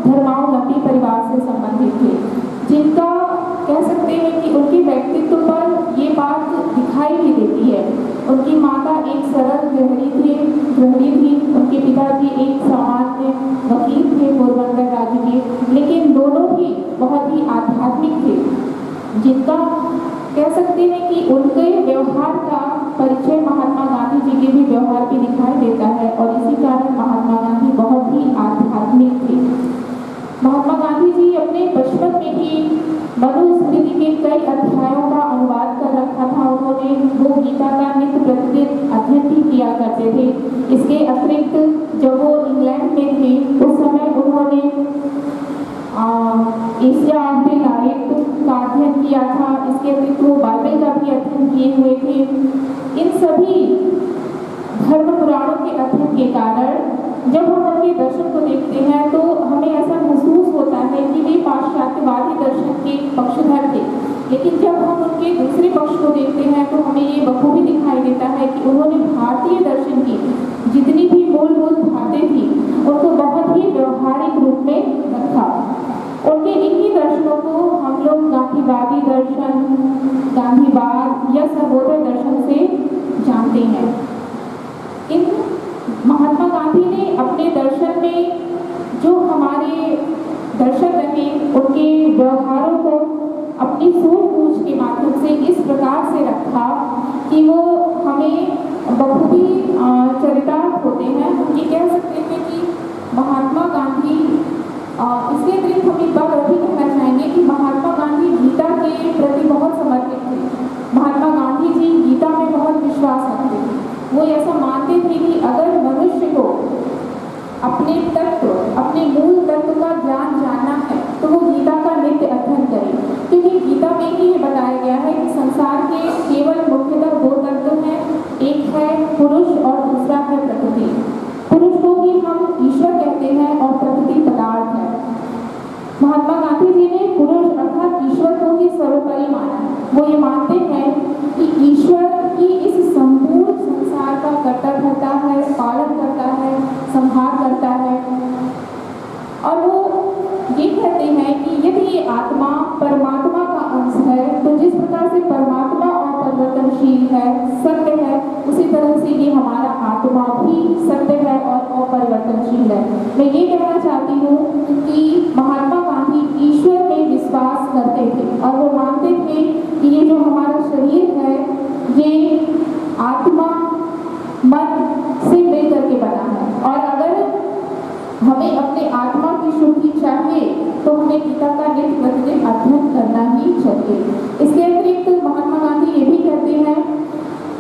धर्मावलंबी परिवार से संबंधित थे, जिनका कह सकते हैं कि उनके व्यक्तित्व पर ये बात दिखाई भी देती है। उनकी माता एक सरल गृहिणी थी, उनके पिताजी एक सामान्य वकील थे पोरबंदर राज्य के, लेकिन दोनों ही बहुत ही आध्यात्मिक थे, जिनका कह सकते हैं कि उनके व्यवहार का परिचय महात्मा गांधी जी के भी व्यवहार पे दिखाई देता है और इसी कारण महात्मा गांधी बहुत ही आध्यात्मिक थे। महात्मा गांधी जी अपने बचपन में ही मनुस्मृति के कई अध्यायों का अनुवाद कर रखा था। उन्होंने वो गीता का नित्य प्रतिदिन अध्ययन भी किया करते थे। इसके अतिरिक्त जब वो इंग्लैंड में थे उस समय उन्होंने एशिया लाइट का अध्ययन किया था। इसके अतिरिक्त वो बाइबल का भी अध्ययन किए हुए थे। इन सभी धर्म पुराणों के अध्ययन के कारण जब हम उनके दर्शन को देखते हैं तो हमें ऐसा महसूस होता है कि वे पाश्चात्यवादी दर्शन के पक्षधर थे, लेकिन जब हम उनके दूसरे पक्ष को देखते हैं तो हमें ये बखूबी दिखाई देता है कि उन्होंने भारतीय दर्शन की जितनी भी मूलभूत बातें थी उनको बहुत ही व्यवहारिक रूप में रखा। उनके इन्हीं दर्शनों को हम लोग गांधीवादी दर्शन, गांधीवाद या सर्वोदय दर्शन से जानते हैं। इन महात्मा गांधी ने अपने दर्शन में जो हमारे दर्शन रहे उनके व्यवहारों को अपनी सूझबूझ के माध्यम से इस प्रकार से रखा कि वो हमें बखूबी चरितार्थ होते हैं। हम ये कह सकते हैं कि महात्मा गांधी, इसके अतिरिक्त हम एक बात और भी कहना चाहेंगे कि महात्मा गांधी गीता के प्रति बहुत समर्पित थे। महात्मा गांधी जी गीता में बहुत विश्वास रखते थे। वो ऐसा मानते थे कि अगर मनुष्य को अपने तत्व, अपने मूल तत्व का ज्ञान जानना है तो वो गीता का नित्य अध्ययन करे, क्योंकि गीता में ही ये बताया गया है कि संसार के केवल मुख्यतः दो तत्व हैं, एक है पुरुष और दूसरा है प्रकृति। पुरुष को ही हम ईश्वर कहते हैं और प्रकृति पदार्थ है। महात्मा गांधी जी ने पुरुष अर्थात ईश्वर को ही सर्वोपरि माना। वो ये मानते हैं कि ईश्वर की इस संपूर्ण संसार का कर्ता धर्ता है, पालन करता है, संहार करता है। और वो ये कहते हैं कि यदि ये आत्मा परमात्मा का अंश है तो जिस प्रकार से परमात्मा अपरिवर्तनशील है, सत्य है, उसी तरह से ये हमारा आत्मा भी सत्य है और अपरिवर्तनशील है। मैं ये कहना चाहती हूँ कि महात्मा गांधी ईश्वर में विश्वास करते थे और वो मानते थे कि ये जो हमारा शरीर है ये आत्मा मन से मिलकर के बना है, और अगर हमें अपने आत्मा की शुद्धि चाहिए तो हमें गीता का नित्य प्रतिदिन अध्ययन करना ही चाहिए। इसके अतिरिक्त महात्मा गांधी ये भी कहते हैं,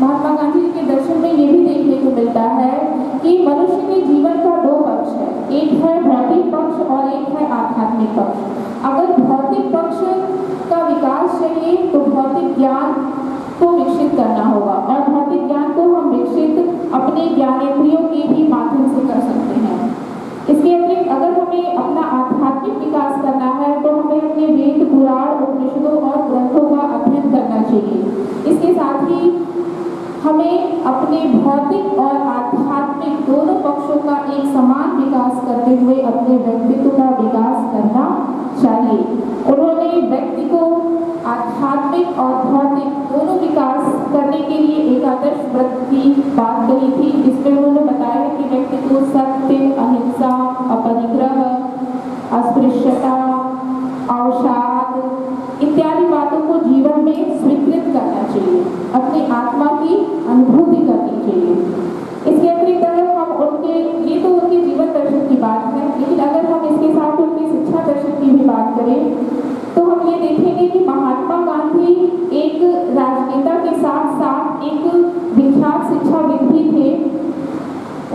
महात्मा गांधी के दर्शन में ये भी देखने को मिलता है कि मनुष्य के जीवन का दो पक्ष है, एक है भौतिक पक्ष और एक है आध्यात्मिक पक्ष। अगर भौतिक पक्ष का विकास चाहिए तो भौतिक ज्ञान को विकसित करना होगा, और भौतिक ज्ञान को हम विकसित अपने ज्ञानेंद्रियों के भी माध्यम से कर सकते हैं। इसके अतिरिक्त अगर हमें अपना आध्यात्मिक विकास करना है तो हमें अपने वेद, पुराण, उपनिषदों और ग्रंथों का अध्ययन करना चाहिए। इसके साथ ही हमें अपने भौतिक और आध्यात्मिक दोनों पक्षों का एक समान विकास करते हुए अपने व्यक्तित्व का विकास करना चाहिए। उन्होंने व्यक्ति को आध्यात्मिक और भौतिक दोनों विकास करने के लिए एक आदर्श व्रत की बात कही थी। इसमें उन्होंने बताया कि व्यक्ति को सत्य, अहिंसा, अपरिग्रह, अस्पृश्यता, अवसाद इत्यादि बातों को जीवन में स्वीकृत करना चाहिए, अपनी आत्मा की अनुभूति करनी चाहिए। इसके अतिरिक्त अगर हम उनके, ये तो उनके जीवन दर्शन की बात है, लेकिन अगर हम इसके साथ उनकी शिक्षा दर्शन की भी बात करें तो हम ये देखेंगे कि महात्मा गांधी एक राजनेता के साथ साथ एक विख्यात शिक्षाविद भी थे।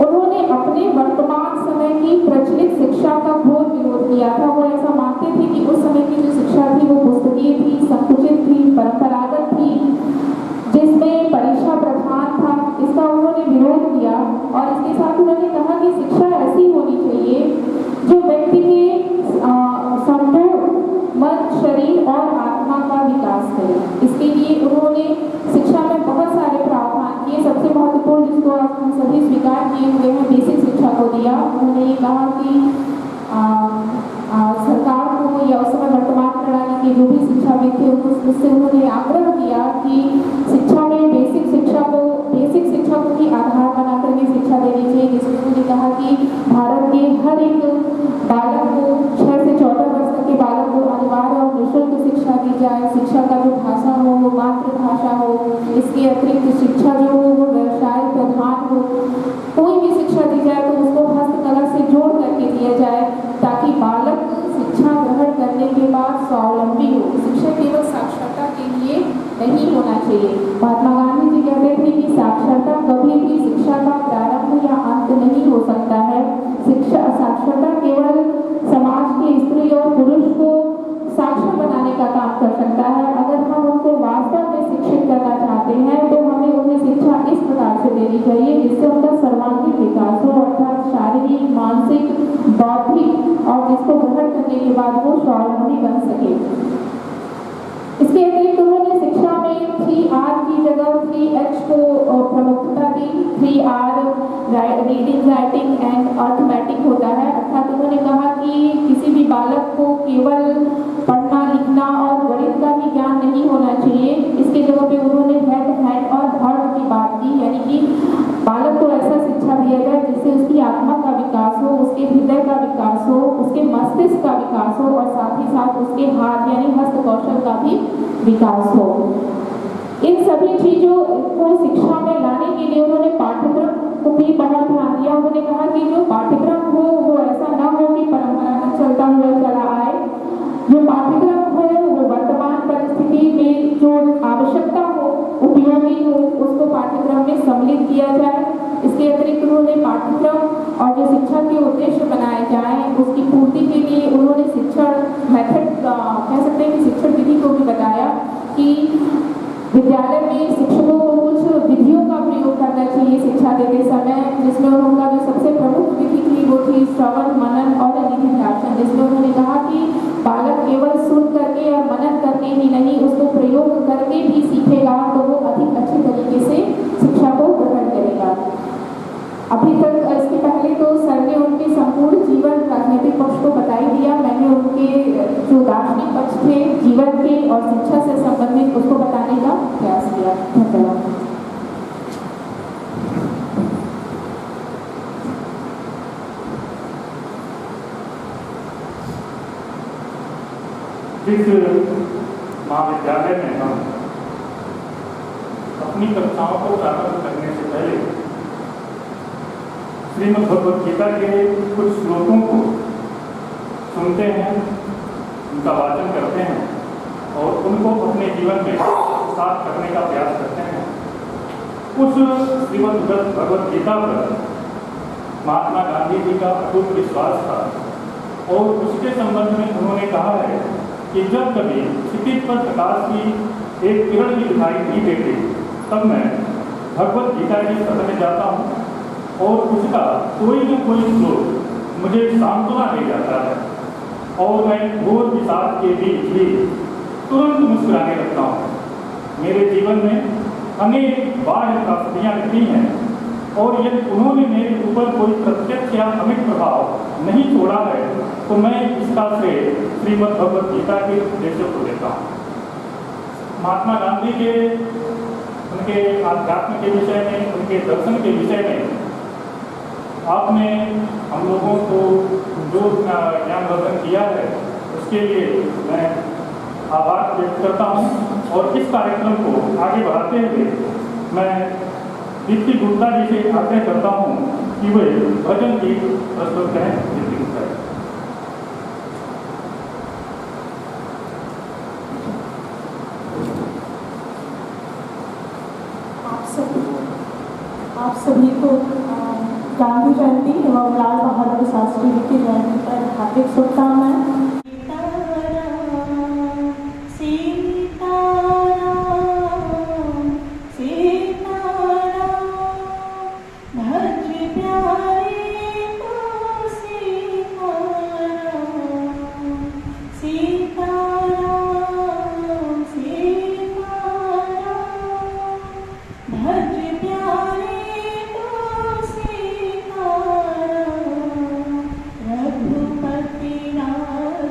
उन्होंने अपने वर्तमान समय की प्रचलित शिक्षा का घोर विरोध किया था। वो ऐसा मानते थे कि उस समय की जो शिक्षा थी वो पुस्तकीय थी, संकुचित थी, परंपरागत थी, जिसमें परीक्षा प्रधान था। इसका उन्होंने विरोध किया और इसके साथ उन्होंने कहा कि शिक्षा ऐसी होनी चाहिए जो व्यक्ति के संपूर्ण मन, शरीर और आत्मा का विकास करे। इसके लिए उन्होंने शिक्षा में बहुत सारे प्रावधान किए। सबसे महत्वपूर्ण जिसको हम सभी स्वीकार किए हुए हैं, बेसिक शिक्षा को दिया। उन्होंने ये कहा कि सरकार को या उस समय वर्तमान प्रणाली के जो भी शिक्षाविद थे उससे उन्होंने आग्रह किया कि शिक्षा में बेसिक शिक्षा को ही आधार बना करके शिक्षा देनी चाहिए। जिसमें उन्होंने कहा कि भारत के हर एक बालक को 6 से 14 वर्ष तक के बालक को अनिवार्य और निःशुल्क शिक्षा दी जाए। शिक्षा का जो भाषा हो वो मातृभाषा हो। इसके अतिरिक्त शिक्षा जो हो वो व्यवसाय प्रधान हो। कोई भी शिक्षा दी जाए तो उसको हस्तकला से जोड़ करके दिया जाए ताकि बालक शिक्षा ग्रहण करने के बाद स्वावलंबी हो। शिक्षा केवल साक्षरता के लिए नहीं होना चाहिए। महात्मा गांधी जी कहते थे कि साक्षरता कभी भी शिक्षा का प्रारंभ या अंत नहीं हो सकता है। साक्षरता केवल समाज के स्त्री और पुरुष को साक्षर बनाने का काम कर सकता है। अगर हम उनको वास्तव में शिक्षित करना चाहते हैं तो हमें उन्हें शिक्षा इस प्रकार से देनी चाहिए जिससे उनका सर्वांगीण विकास हो, अर्थात शारीरिक, मानसिक, बौद्धिक, और जिसको ग्रहण करने के बाद वो स्वावलंबी बन सके। इसके अतिरिक्त उन्होंने शिक्षा में 3R की जगह 3H को प्रमुखता दी। 3R रीडिंग, राइटिंग अर्थमेटिक होता है, अर्थात उन्होंने कहा कि किसी भी बालक को केवल पढ़ना लिखना और गणित का भी ज्ञान नहीं होना चाहिए। इसके जगह पे उन्होंने हेड और हार्ट की बात की, यानी कि बालक को ऐसा शिक्षा दिया जाए जिससे उसकी आत्मा का विकास हो, उसके हृदय का विकास हो, उसके मस्तिष्क का विकास हो और साथ ही साथ उसके हाथ यानी हस्त कौशल का भी विकास हो। इन सभी चीज़ों को शिक्षा में लाने के लिए उन्होंने पाठ्यक्रम को भी बहुत ध्यान दिया। उन्होंने कहा कि जो पाठ्यक्रम हो वो ऐसा ना हो कि परंपरागत चलता हुआ चला आए, जो पाठ्यक्रम हो वो वर्तमान परिस्थिति में जो आवश्यकता हो, उपयोगी हो, उसको पाठ्यक्रम में सम्मिलित किया जाए। इसके अतिरिक्त उन्होंने पाठ्यक्रम और जो शिक्षा के उद्देश्य बनाए जाएं उसकी पूर्ति के लिए उन्होंने शिक्षण मेथड कह सकते हैं कि शिक्षण विधि को भी बताया कि विद्यालय में शिक्षकों को कुछ विधियों का प्रयोग करना चाहिए शिक्षा देते समय, जिसमें उनका जो सबसे प्रमुख विधि थी वो थी श्रवण मनन और निधिध्यासन, जिसमें उन्होंने कहा कि बालक केवल सुन करके और मनन करके ही नहीं, उसको प्रयोग करके भी सीखेगा तो वो अधिक अच्छे तरीके से शिक्षा को ग्रहण करेगा। अभी तक इसके पहले तो सर ने उनके संपूर्ण जीवन राजनीतिक पक्ष को बता ही दिया, मैंने उनके जो दार्शनिक पक्ष थे जीवन के और शिक्षा से संबंधित उसको बताने का प्रयास किया। धन्यवाद। जिस महाविद्यालय में हम अपनी कक्षाओं को प्रारंभ करने से पहले श्रीमद् भगवद गीता के कुछ श्लोकों को सुनते हैं, उनका वाचन करते हैं और उनको अपने जीवन में साथ करने का प्रयास करते हैं। उस श्रीमद् भगवद गीता पर महात्मा गांधी जी का अटूट विश्वास था और उसके संबंध में उन्होंने कहा है कि जब कभी क्षितिज पर प्रकाश की एक किरण भी दिखाई नहीं देती तब मैं भगवद गीता की शरण में जाता हूँ और उसका कोई न कोई श्लोक मुझे सांत्वना दे जाता है और मैं घोर विषाद के बीच भी तुरंत मुस्कुराने लगता हूँ। मेरे जीवन में अनेक बाह्य प्राप्तियाँ घटी हैं और यदि उन्होंने मेरे ऊपर कोई प्रत्यक्ष या अमिट प्रभाव नहीं छोड़ा है तो मैं इसका श्रेय श्रीमद् भगवद गीता के उपदेशों को देता हूँ। महात्मा गांधी के उनके आध्यात्म के विषय में, उनके दर्शन के विषय में आपने हम लोगों को जो ज्ञान वर्धन किया है उसके लिए मैं आभार व्यक्त करता हूँ और इस कार्यक्रम को आगे बढ़ाते हुए मैं दीप्ति गुप्ता जी से आग्रह करता हूँ कि वे भजन गीत प्रस्तुत करें। दीप्ति गुप्ता जी। आप सभी को गांधी जयंती एवं लाल बहादुर शास्त्री जी की जयंती पर हार्दिक शुभकामनाएं। रघुपति राम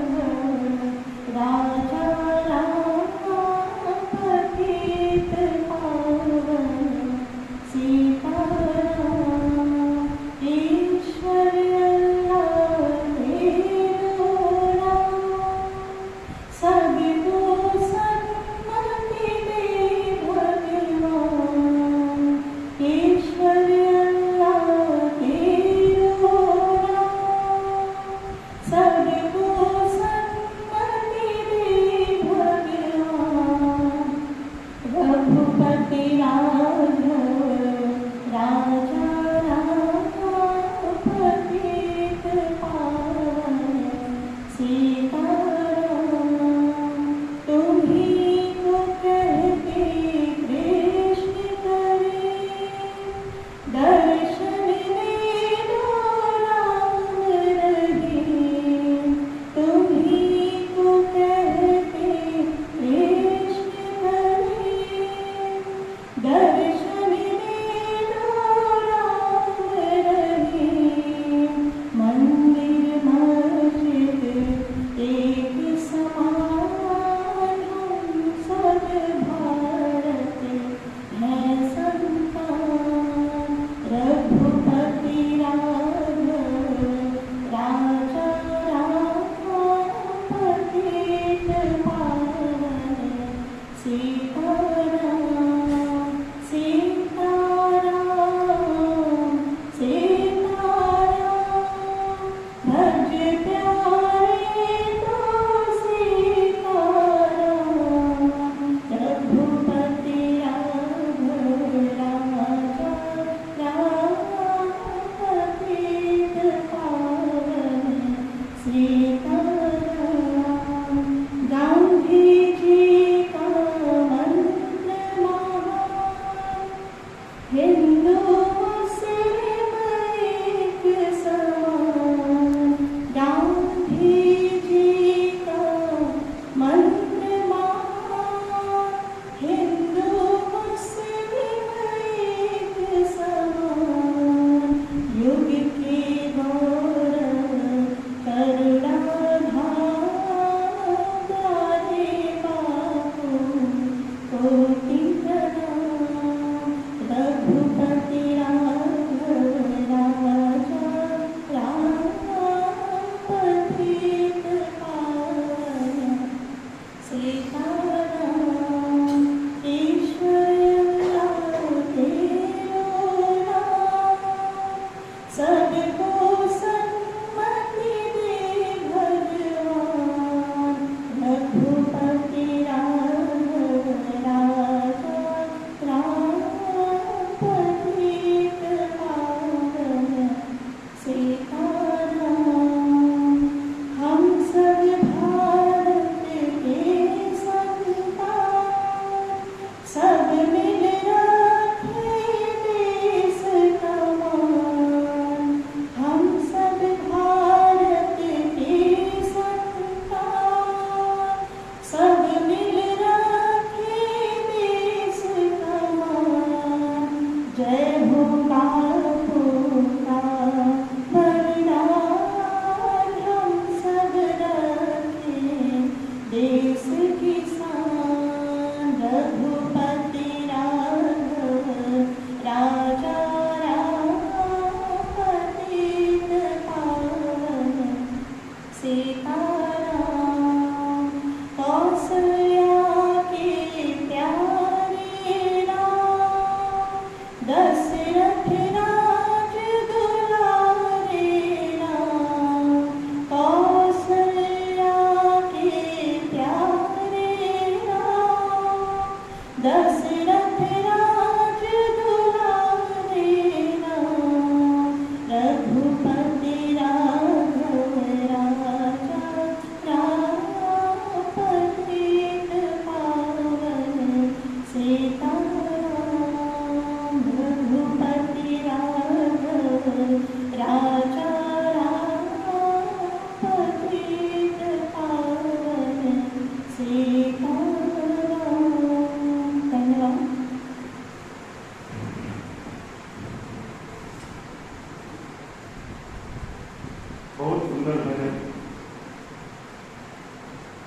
बहुत सुंदर भजन।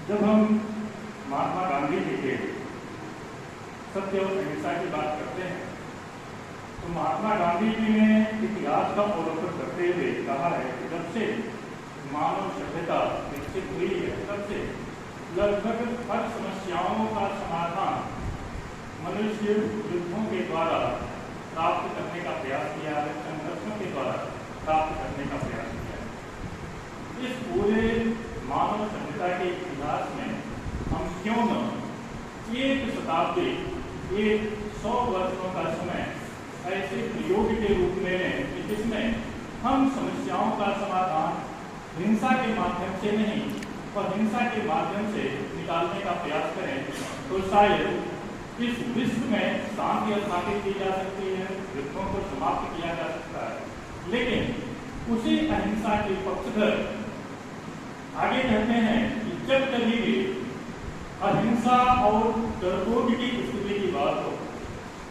जब हम महात्मा गांधी जी के सत्य और अहिंसा की बात करते हैं तो महात्मा गांधी जी ने इतिहास का अवलोकन करते हुए कहा है कि जब से मानव सभ्यता विकसित हुई है तब से लगभग हर समस्याओं का समाधान मनुष्य युद्धों के द्वारा प्राप्त करने का प्रयास किया है, संघर्षों के द्वारा प्राप्त करने का प्रयास किया है। इस पूरे मानव सभ्यता के इतिहास में हम क्यों न एक शताब्दी, 100 वर्षों का समय ऐसे प्रयोग के रूप में लें कि जिसमें हम समस्याओं का समाधान हिंसा के माध्यम से नहीं और हिंसा के माध्यम से निकालने का प्रयास करें तो शायद इस विश्व में शांति स्थापित की जा सकती है, युद्धों को समाप्त किया जा सकता है। लेकिन उसी अहिंसा के पक्षधर आगे कहते हैं कि जब कभी भी अहिंसा और डरपोक की स्थिति की बात हो,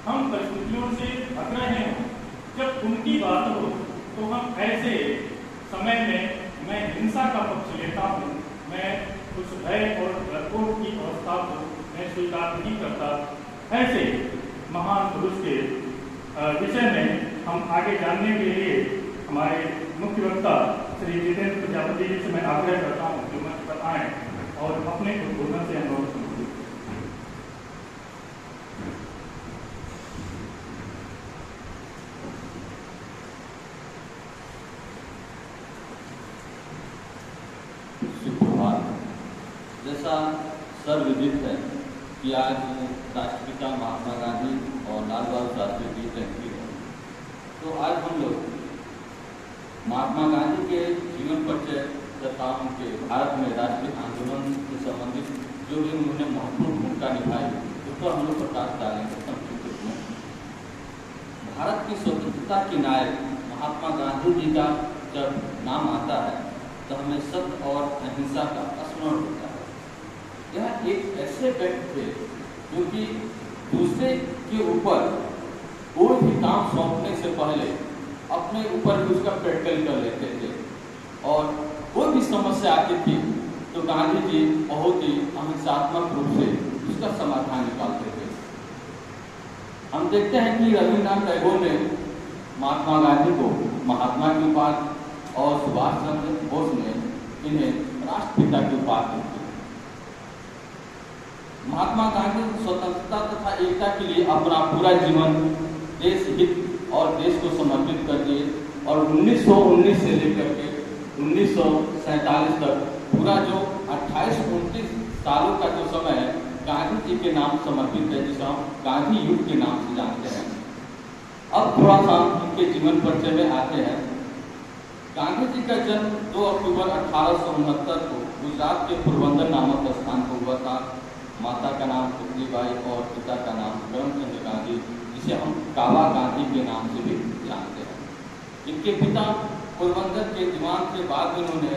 हम परिस्थितियों से भग रहे हों, जब उनकी बात हो तो हम ऐसे समय में मैं हिंसा का पक्ष लेता हूँ, मैं उस भय और डरपोक की अवस्था को मैं स्वीकार नहीं करता। ऐसे महान पुरुष के विषय में हम आगे जानने के लिए हमारे मुख्य वक्ता श्री जितेंद्र प्रजापति जी से मैं आग्रह करता हूँ कि मंच पर आएं और अपने उद्बोधन से हम लोग सुनिए। सर्वविदित है कि आज राष्ट्रपिता महात्मा गांधी और लाल बहादुर शास्त्री की जयंती है। तो आज हम लोग महात्मा गांधी के जीवन परिचय तथा उनके भारत में राष्ट्रीय आंदोलन से संबंधित जो भी उन्होंने महत्वपूर्ण भूमिका निभाई उस पर हम लोग प्रकाश डालेंगे संक्षिप्त रूप में। भारत की स्वतंत्रता के नायक महात्मा गांधी जी का जब नाम आता है तो हमें सत्य और अहिंसा का स्मरण होता है। यह एक ऐसे व्यक्ति थे जो कि दूसरे के ऊपर कोई भी काम सौंपने से पहले अपने ऊपर भी उसका प्रैक्टिकल कर लेते थे और कोई भी समस्या आती थी तो गांधी जी बहुत ही अहिंसात्मक रूप से उसका समाधान निकालते थे। हम देखते हैं कि रविन्द्रनाथ टैगोर ने महात्मा गांधी को महात्मा की उपाधि और सुभाष चंद्र बोस ने इन्हें राष्ट्रपिता की उपाधि दी। महात्मा गांधी स्वतंत्रता तथा एकता के लिए अपना पूरा जीवन देश हित और देश को समर्पित कर दिए और 1919 से लेकर के 1947 तक पूरा जो 28-29 सालों का जो समय है गांधी जी के नाम समर्पित है, जिसे हम गांधी युग के नाम से जानते हैं। अब थोड़ा सा इनके जीवन परिचय में आते हैं। गांधी जी का जन्म 2 अक्टूबर 1869 को गुजरात के पोरबंदर नामक स्थान पर हुआ था। माता का नाम पुतलीबाई और पिता का नाम करमचंद गांधी, जिसे हम काबा गांधी के नाम से भी जानते हैं। इनके पिता पोरबंदर के दीवान के बाद इन्होंने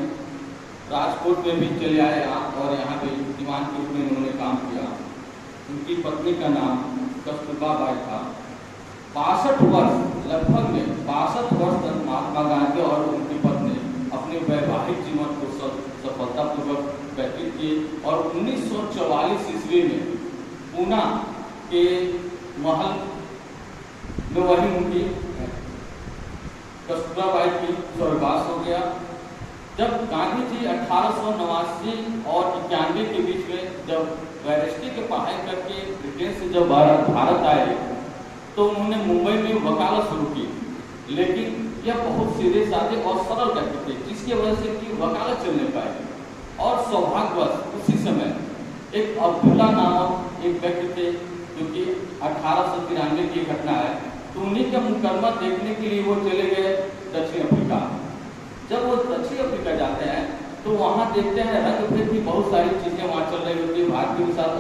राजकोट में भी चले आए और यहाँ पे दीवान के रूप में इन्होंने काम किया। उनकी पत्नी का नाम कस्तूरबा बाई था। 62 वर्ष लगभग में 62 वर्ष तक महात्मा गांधी और उनकी पत्नी अपने वैवाहिक जीवन को सफलतापूर्वक व्यतीत किए और 1944 ईस्वी में पूना के महल में वही उनकी कस्तूरबा बाई की स्वर्गवास हो गया। जब गांधी जी 1889 और 91 के बीच में जब बैरिस्ट्री की पढ़ाई करके ब्रिटेन से जब भारत आए तो उन्होंने मुंबई में वकालत शुरू की, लेकिन यह बहुत सीधे साधे और सरल व्यक्ति थे, जिसकी वजह से कि वकालत चल नहीं पाई। और सौभाग्यवश उसी समय एक अब्दुल्ला नामक एक व्यक्ति थे जो कि 1893 की घटना है, तो उन्हीं का मुकदमा देखने के लिए वो चले गए दक्षिण अफ्रीका। जब वो दक्षिण अफ्रीका जाते हैं तो वहाँ देखते हैं रंग-भेद की बहुत सारी चीज़ें वहाँ चल रही होती है, भारतीयों के साथ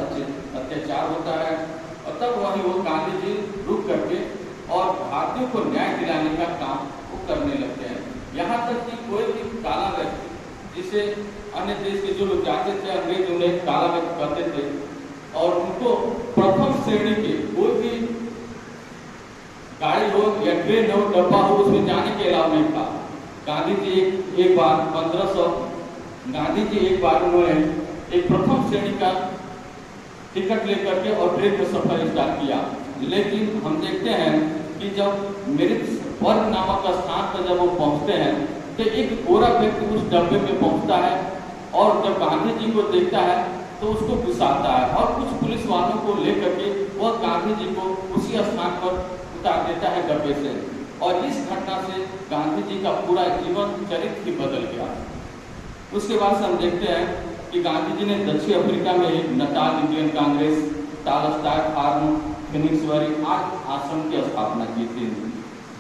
अत्याचार होता है और तब वहीं वो गांधी जी रुक करके और भारतीयों को न्याय दिलाने का काम वो करने लगते हैं। यहाँ तक कि कोई भी काला व्यक्ति जिसे अन्य देश के जो लोग जाते थे अंग्रेज उन्हें काला व्यक्ति कहते थे और उनको प्रथम श्रेणी के कोई भी गाड़ी हो या ट्रेन हो डब्बा हो उसमें जाने के अलावा नहीं था। गांधी जी एक बार उन्होंने एक प्रथम श्रेणी का टिकट लेकर के और ट्रेन में सफर स्टार्ट किया, लेकिन हम देखते हैं कि जब मेरिट वर्ग नामक स्थान पर जब वो पहुंचते हैं तो एक गोरा व्यक्ति उस डब्बे में पहुंचता है और जब गांधी जी को देखता है तो उसको गुस्साता है और कुछ पुलिस वालों को लेकर के वह गांधी जी को उसी स्थान पर उतार देता है डब्बे से। और इस घटना से गांधी जी का पूरा जीवन चरित्र ही बदल गया। उसके बाद से हम देखते हैं कि गांधी जी ने दक्षिण अफ्रीका में नटाल इंडियन कांग्रेस, टालस्टाय फार्म, फिनिक्सबरी आदि आश्रम की स्थापना की थी।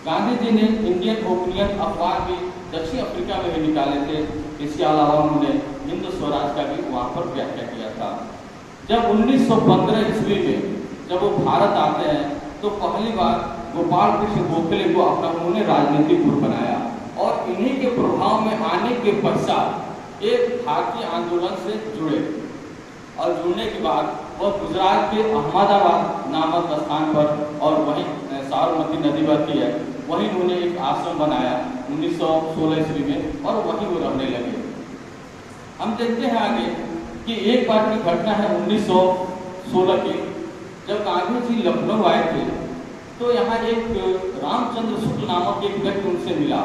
गांधी जी ने इंडियन ओपिनियन अखबार भी दक्षिण अफ्रीका में भी निकाले थे। इसके अलावा उन्होंने हिंद स्वराज का भी वहाँ पर व्याख्या किया था। जब 1915 ईस्वी में जब वो भारत आते हैं तो पहली बार गोपाल कृष्ण गोखले को अपना उन्होंने राजनीतिक गुरु बनाया और इन्हीं के प्रभाव में आने के पश्चात एक भारतीय आंदोलन से जुड़े और जुड़ने के बाद वह गुजरात के अहमदाबाद नामक स्थान पर और वहीं साबरमती नदी बहती है वहीं उन्होंने एक आश्रम बनाया 1916 ईस्वी में और वहीं वो रहने लगे। हम देखते हैं आगे कि एक बार की घटना है 1916 की, जब गांधी जी लखनऊ आए थे तो यहाँ एक रामचंद्र शुक्ल नामक एक व्यक्ति उनसे मिला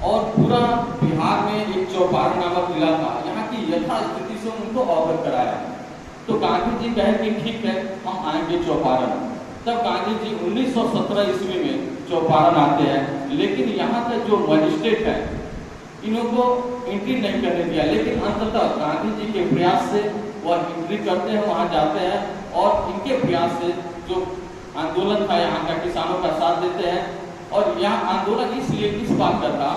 और पूरा बिहार में एक चौपारण नामक जिला था, यहाँ की यथास्थिति से उनको अवगत कराया। तो गांधी जी कहे कि ठीक है हम आएंगे चौपारण। तब गांधी जी 1917 ईस्वी में चौपारण आते हैं, लेकिन यहाँ तक जो मजिस्ट्रेट है इनको एंट्री नहीं करने दिया, लेकिन अंततः गांधी जी के प्रयास से वह एंट्री करते हैं, वहाँ जाते हैं और इनके प्रयास से जो आंदोलन था यहाँ का किसानों का साथ देते हैं। और यहाँ आंदोलन इसलिए इस बात का था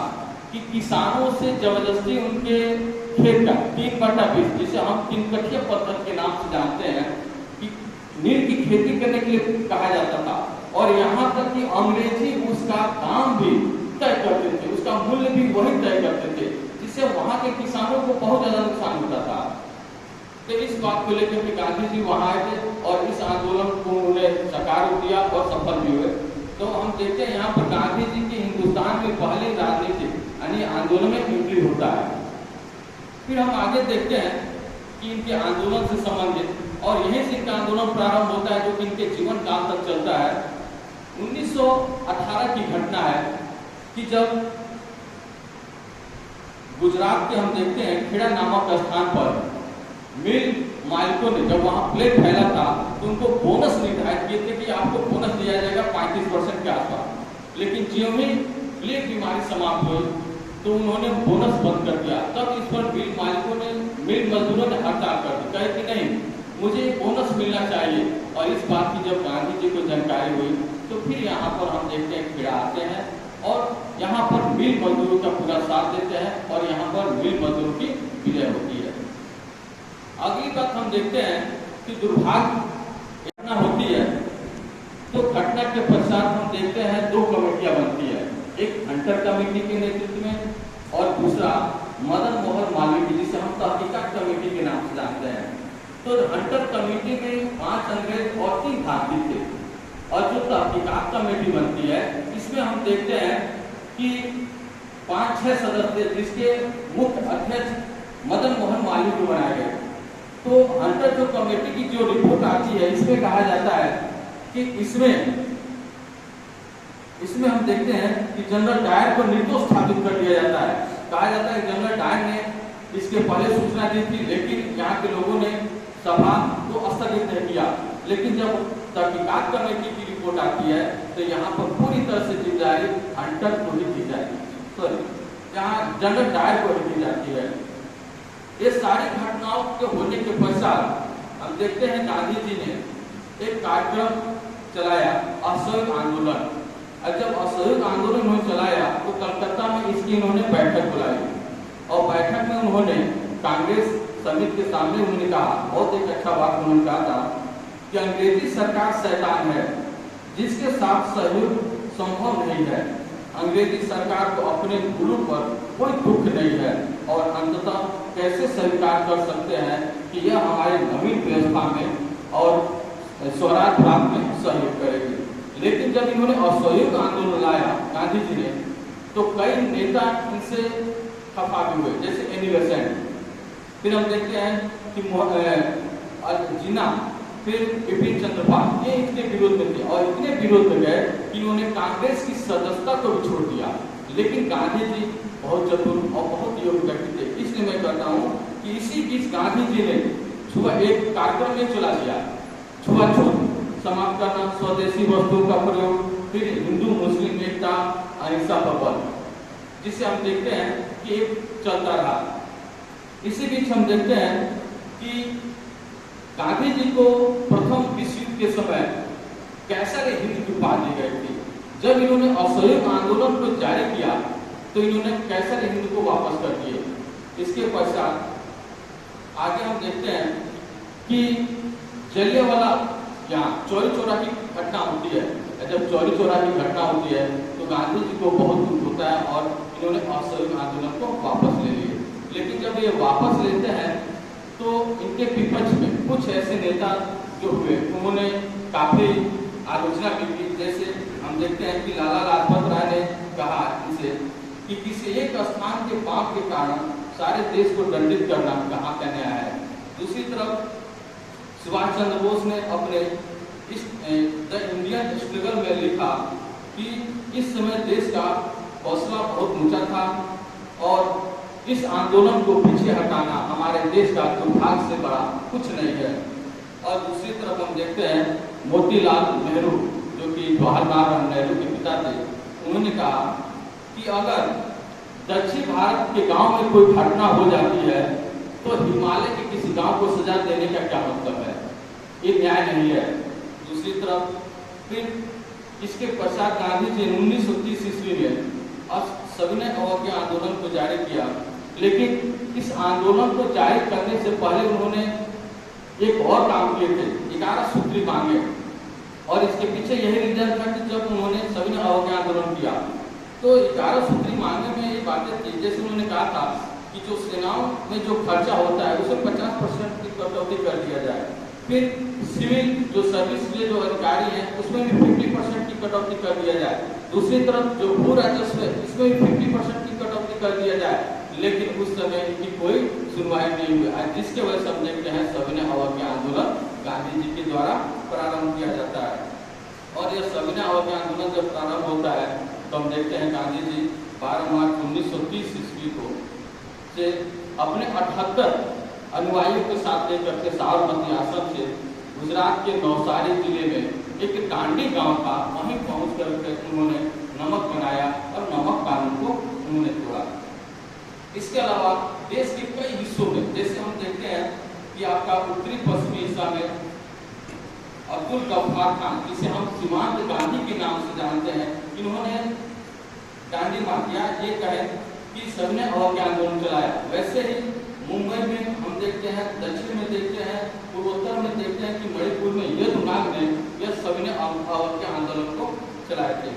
कि किसानों से जबरदस्ती उनके खेत का 3/20 जिसे हम 3 कठिया पद्धति के नाम से जानते हैं कि नील की खेती करने के लिए कहा जाता था। और यहाँ तक कि अंग्रेजी उसका दाम भी तय करते थे, उसका मूल्य भी वही तय करते थे, जिससे वहाँ के किसानों को बहुत ज्यादा नुकसान होता था। तो इस बात को लेकर के गांधी जी वहाँ आए थे और इस आंदोलन को उन्होंने साकार दिया और सफल भी हुए। तो हम देखते हैं यहाँ पर गांधी जी की हिंदुस्तान में पहली राजनीतिक यानी आंदोलन में एंट्री होता है। फिर हम आगे देखते हैं कि इनके आंदोलन से संबंधित और यहीं से इनका आंदोलन प्रारंभ होता है जो कि इनके जीवन काल तक चलता है। 1918 की घटना है कि जब गुजरात के हम देखते हैं खेड़ा नामक स्थान पर मिल मालिकों ने जब वहाँ प्लेग फैला था तो उनको बोनस निर्धारित किए थे कि आपको बोनस दिया जाएगा 35% के आसपास। लेकिन ज्यों ही प्लेग बीमारी समाप्त हुई तो उन्होंने बोनस बंद कर दिया। तब इस पर मिल मालिकों ने, मिल मजदूरों ने हड़ताल कर दी, कहे कि नहीं मुझे बोनस मिलना चाहिए। और इस बात की जब गांधी जी को जानकारी हुई तो फिर यहाँ पर हम देखते हैं खेड़ा आते हैं और यहाँ पर मिल मजदूरों का पूरा साथ देते हैं और यहाँ पर मिल मजदूरों की विजय होती है। अगली बात हम देखते हैं कि दुर्भाग्य घटना होती है तो घटना के पश्चात हम देखते हैं 2 कमेटियां बनती है, एक हंटर कमेटी के नेतृत्व में और दूसरा मदन मोहन मालवीय जिसे हम तहकीकात कमेटी के नाम से जानते हैं। तो हंटर कमेटी में 5 अंग्रेज और 3 भारतीय थे और जो तहकीकात कमेटी बनती है इसमें हम देखते हैं कि 5-6 सदस्य जिसके मुख्य अध्यक्ष मदन मोहन मालवीय को बनाए गए। तो हंटर जो कमेटी की जो रिपोर्ट आती है इसमें कहा जाता है कि इसमें हम देखते हैं कि जनरल डायर को निर्दोष स्थापित कर दिया जाता है। कहा जाता है कि जनरल डायर ने इसके पहले सूचना दी थी लेकिन यहाँ के लोगों ने सभा को स्थगित नहीं किया। लेकिन जब तहकीकात कमेटी की रिपोर्ट आती है तो यहाँ पर पूरी तरह से जिम्मेदारी हंटर को ही दी जाती है, सॉरी यहाँ जनरल डायर को ही दी जाती है। ये सारी घटनाओं के होने के पश्चात हम देखते हैं गांधी जी ने एक कार्यक्रम चलाया असहयोग आंदोलन। और जब असहयोग आंदोलन उन्होंने चलाया तो कलकत्ता में इसकी इन्होंने बैठक बुलाई और बैठक में उन्होंने कांग्रेस समिति के सामने उन्होंने कहा, बहुत एक अच्छा बात उन्होंने कहा था कि अंग्रेजी सरकार शैतान है जिसके साथ सहयोग संभव नहीं है। अंग्रेजी सरकार को अपने गुरु पर कोई दुख नहीं है और अंततः कैसे स्वीकार कर सकते हैं कि यह हमारे नवीन व्यवस्था में और स्वराज प्राप्त में सहयोग करेगी। लेकिन जब इन्होंने असहयोग आंदोलन लाया गांधी जी ने तो कई नेता इनसे खफा भी हुए जैसे एनी बेसेंट। फिर हम देखते हैं कि जिन्ना फिर बिपिन चंद्र पाल ये इतने विरोध में थे और इतने विरोध में गए कि उन्होंने कांग्रेस की सदस्यता को भी छोड़ दिया। लेकिन गांधी जी बहुत चतुर और बहुत योग्य व्यक्ति थे, इसलिए मैं कहता हूँ कि इसी बीच गांधी जी ने एक कार्यक्रम में चला दिया, छुआछूत समाप्त करना, स्वदेशी वस्तुओं का प्रयोग, फिर हिंदू मुस्लिम एकता, अहिंसा पर बल, जिसे हम देखते हैं कि एक चलता रहा। इसी बीच हम देखते हैं कि गांधी जी को प्रथम विश्व युद्ध के समय कैसर हिंद की उपाधि दी गई थी। जब इन्होंने असहयोग आंदोलन को जारी किया तो इन्होंने कैसर हिंद को वापस कर दिए। इसके पश्चात आगे हम देखते हैं कि जलियांवाला यहाँ चौरी चौरा की घटना होती है। जब चौरी चौरा की घटना होती है तो गांधी जी को बहुत दुख होता है और इन्होंने असहयोग आंदोलन को वापस ले लिए। लेकिन जब ये वापस लेते हैं तो इनके विपक्ष में कुछ ऐसे नेता जो हुए उन्होंने काफी आलोचना भी की। जैसे हम देखते हैं कि लाला लाजपत राय ने कहा इनसे कि किसी एक स्थान के पाप के कारण सारे देश को दंडित करना कहाँ का न्याय है। दूसरी तरफ सुभाष चंद्र बोस ने अपने द इंडियन स्ट्रगल में लिखा कि इस समय देश का हौसला बहुत ऊंचा था और इस आंदोलन को पीछे हटाना हमारे देश का दुर्भाग्य से बड़ा कुछ नहीं है। और दूसरी तरफ हम देखते हैं मोतीलाल नेहरू जो कि जवाहरलाल नेहरू के पिता थे, उन्होंने कहा कि अगर दक्षिण भारत के गांव में कोई घटना हो जाती है तो हिमालय के किसी गांव को सजा देने का क्या मतलब है? ये न्याय नहीं है। दूसरी तरफ फिर इसके पश्चात गांधी जी ने 1930 ईस्वी में सविनय अवज्ञा आंदोलन को जारी किया, लेकिन इस आंदोलन को जारी करने से पहले उन्होंने एक और काम किए थे, 11 सूत्री मांगे। और इसके पीछे यही रीजन था कि जब उन्होंने सविनय अवज्ञा आंदोलन किया तो 11 सूत्री मांगे में ये बातें थी, जैसे उन्होंने कहा था कि जो सेनाओं में जो खर्चा होता है उसे 50% की कटौती कर दिया जाए। फिर सिविल जो सर्विस के जो अधिकारी हैं उसमें भी 50% की कटौती कर दिया जाए। दूसरी तरफ जो भू राजस्व है इसमें भी 50% की कटौती कर दिया जाए, लेकिन उस समय इनकी कोई सुनवाई नहीं हुई। आज जिसके वजह से हम देखते हैं सविनय अवज्ञा आंदोलन गांधी जी के द्वारा प्रारंभ किया जाता है। और यह सविनय अवज्ञा आंदोलन जब प्रारंभ होता है तो हम देखते हैं गांधी जी 12 मार्च 1930 ईस्वी को से अपने 78 अनुयायियों के साथ लेकर के साबरमती आश्रम से गुजरात के नवसारी जिले में एक डांडी गांव था, वहीं पहुंच करके उन्होंने नमक बनाया और नमक कानून को उन्होंने तोड़ा। इसके अलावा देश के कई हिस्सों में, जैसे हम देखते हैं कि आपका उत्तरी पश्चिमी हिस्सा में अब्दुल गफ्फार खान, जिसे हम सीमांत गांधी के नाम से जानते हैं, इन्होंने डांडी माफिया ये कहे कि सविनय अवज्ञा आंदोलन चलाया। वैसे ही मुंबई में हम देखते हैं, दक्षिण में देखते हैं, पूर्वोत्तर में देखते हैं कि मणिपुर में यदुनाग ने यह सविनय अवज्ञा आंदोलन को चलाए थे।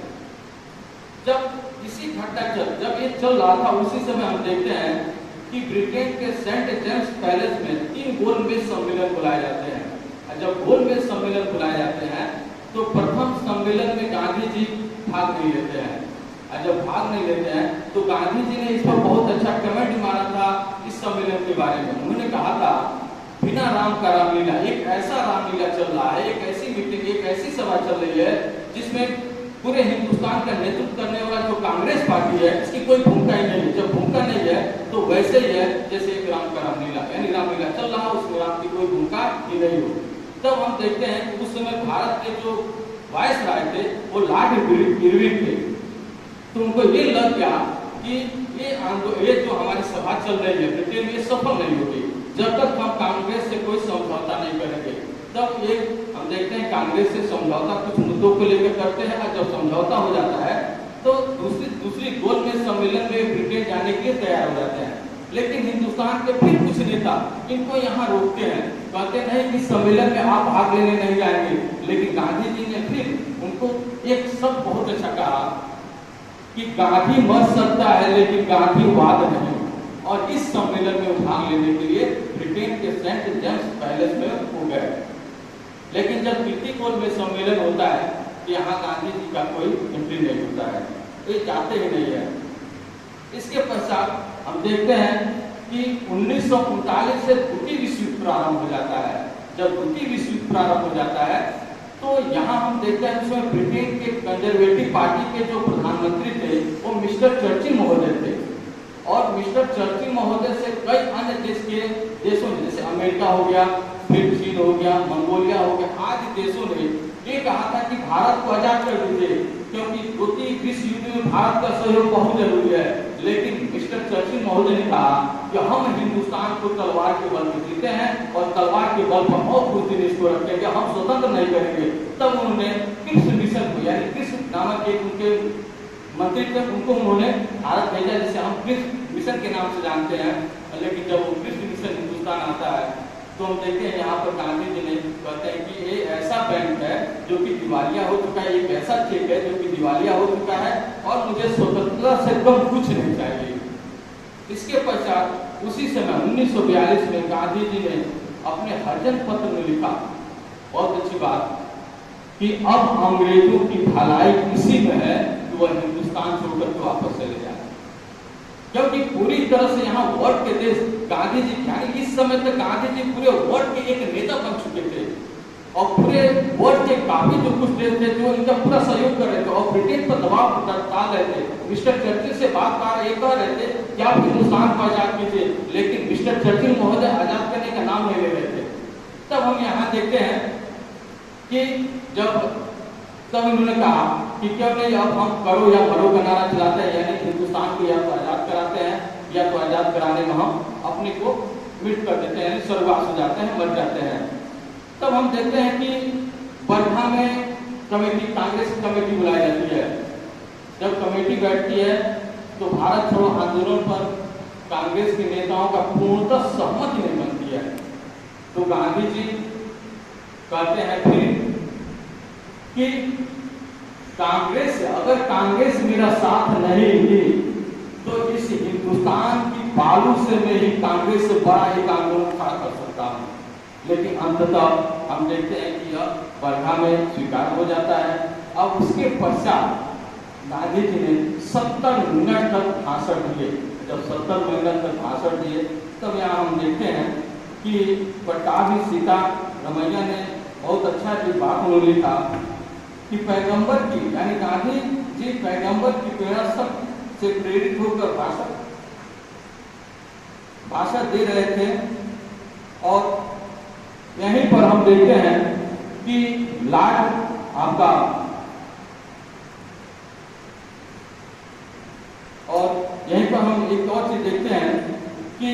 जब इसी घटना जब ये चल रहा था उसी समय हम देखते हैं कि ब्रिटेन के सेंट जेम्स पैलेस में 3 गोलमेज सम्मेलन बुलाए जाते हैं। जब गोलमेज सम्मेलन बुलाए जाते हैं तो प्रथम सम्मेलन में गांधी जी भाग नहीं लेते हैं। और जब भाग नहीं लेते हैं तो गांधी जी ने इस पर बहुत अच्छा कमेंट मारा था इस सम्मेलन के बारे में। उन्होंने कहा था, बिना राम का रामलीला, एक ऐसा रामलीला चल रहा है, एक ऐसी मीटिंग, एक ऐसी सभा चल रही है जिसमें पूरे हिंदुस्तान का नेतृत्व करने वाला जो कांग्रेस पार्टी है इसकी कोई भूमिका ही नहीं है। जब भूमिका नहीं है तो वैसे ही है जैसे एक राम का रामलीला, यानी रामलीला चल रहा, उसमें राम की कोई भूमिका ही नहीं हो। तब हम देखते हैं कि उस समय भारत के जो वायसराय थे वो लॉर्ड इरविन थे। तो उनको ये लग गया कि ये जो हमारी सभा चल रही है ब्रिटेन में सफल नहीं होगी जब तक हम कांग्रेस से कोई समझौता नहीं करेंगे। तब एक हम देखते हैं कांग्रेस से समझौता कुछ मुद्दों को लेकर करते हैं, और जब समझौता हो जाता है तो दूसरी गोलमेज सम्मेलन में ब्रिटेन जाने के लिए तैयार हो जाते हैं। लेकिन हिंदुस्तान के फिर कुछ नेता इनको यहाँ रोकते हैं, कहते नहीं कि सम्मेलन में आप भाग लेने नहीं जाएंगे। लेकिन गांधी जी ने फिर उनको एक शब्द बहुत अच्छा कहा कि गांधी मर सकता है लेकिन गांधीवाद नहीं। और इस सम्मेलन में भाग लेने के लिए ब्रिटेन के सेंट जेम्स पैलेस में हो गए। लेकिन जब कीर्तिकोल में सम्मेलन होता है तो यहाँ गांधी जी का कोई एंट्री नहीं होता है, ये जाते ही नहीं है। इसके पश्चात हम देखते हैं कि 1939 से द्वितीय विश्व युद्ध प्रारंभ हो जाता है। जब द्वितीय विश्व युद्ध प्रारंभ हो जाता है तो यहाँ हम देखते हैं उसमें ब्रिटेन के कंजर्वेटिव पार्टी के जो प्रधानमंत्री थे वो मिस्टर चर्चिल महोदय थे। और मिस्टर चर्चिल महोदय से कई अन्य देशों जैसे अमेरिका हो गया, फिर चीन हो गया, मंगोलिया हो गया, आदि देशों ने ये कहा था कि भारत को आजाद कर दीजिए क्योंकि द्वितीय विश्व युद्ध में भारत का सहयोग बहुत जरूरी है। लेकिन मिस्टर चर्चिल महोदय ने कहा कि हम हिंदुस्तान को तलवार के बल पर जीते हैं और तलवार के बल पर और कुछ दिन इसको रखेंगे, हम स्वतंत्र नहीं करेंगे। तब उन्होंने कृष्ण मिशन को, यानी कृष्ण नामक एक उनके मंत्री थे, उनको उन्होंने भारत भेजा जिसे हम कृष्ण मिशन के नाम से जानते हैं। लेकिन जब वो कृष्ण मिशन हिंदुस्तान आता है तो हम देखते हैं यहाँ पर गांधी जी ने कहते हैं कि ये ऐसा बैंक है जो कि दिवालिया हो चुका है, एक ऐसा चेक है जो कि दिवालिया हो चुका है और मुझे स्वतंत्रता से कम कुछ नहीं चाहिए। इसके पश्चात उसी समय 1942 में गांधी जी ने अपने हरजन पत्र में लिखा, बहुत अच्छी बात, कि अब अंग्रेजों की भलाई इसी में है कि वह हिंदुस्तान छोड़कर के वापस चले जाए। क्योंकि पूरी तरह से यहाँ वर्ल्ड के देश गांधी जी, यानी इस समय तक गांधी जी पूरे वर्ल्ड के एक नेता बन चुके थे और पूरे वर्ल्ड के काफी जो कुछ देश थे जो इनका पूरा सहयोग कर रहे थे और ब्रिटेन पर दबाव डाल रहे थे। मिस्टर चर्चिल से बात कह रहे थे कि आप हिंदुस्तान को आजाद कीजिए, लेकिन मिस्टर चर्चिल महोदय आजाद करने का नाम नहीं ले रहे थे। तब हम यहाँ देखते हैं कि तब इन्होंने कहा कि क्यों नहीं अब हम करो या भरो का नारा चलाते हैं, यानी हिंदुस्तान को या तो आजाद कराते हैं या तो आजाद कराने में हम अपने को मृत कर देते हैं, यानी स्वर्गवास हो जाते हैं, मर जाते हैं। तब हम देखते हैं कि वर्धा में कमेटी, कांग्रेस की कमेटी बुलाई जाती है। जब कमेटी बैठती है तो भारत छोड़ो आंदोलन पर कांग्रेस के नेताओं का पूर्णतः सहमति नहीं बनती है। तो गांधी जी कहते हैं फिर कि कांग्रेस, अगर कांग्रेस मेरा साथ नहीं दी तो इस हिंदुस्तान की बालू से मैं ही कांग्रेस से बड़ा एक आंदोलन खड़ा कर सकता हूँ। लेकिन अंततः हम देखते हैं कि यह वर्धा में स्वीकार हो जाता है। अब उसके पश्चात गांधी जी ने 70 मिनट तक भाषण दिए। जब 70 मिनट तक भाषण दिए तब यहाँ हम देखते हैं कि पट्टाभी सीता रमैया ने बहुत अच्छा एक बात उन्होंने लिखा कि पैगंबर की, यानी गांधी जी पैगंबर की प्रेरणा से प्रेरित होकर भाषण दे रहे थे। और यहीं पर हम देखते हैं कि लॉर्ड आपका, और यहीं पर हम एक और चीज देखते हैं कि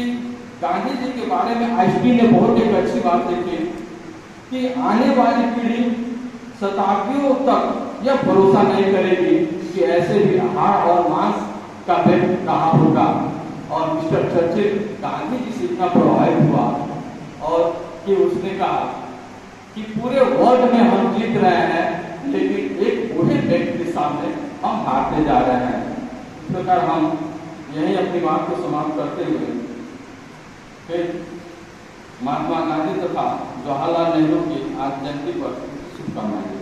गांधी जी के बारे में आईएसपी ने बहुत एक अच्छी बात लिखी कि आने वाली पीढ़ी शताब्दियों तक यह भरोसा नहीं करेगी कि ऐसे भी हाड़ और मांस का भेद रहा होगा। और मिस्टर चर्चिल गांधी जी से इतना प्रभावित हुआ और कि उसने कहा कि पूरे वर्ल्ड में हम जीत रहे हैं, लेकिन एक बूढ़े व्यक्ति के सामने हम हारते जा रहे हैं। इस प्रकार हम यही अपनी बात को समाप्त करते हुए फिर महात्मा गांधी तथा जवाहरलाल नेहरू की आज जयंती पर शुभकामनाएं।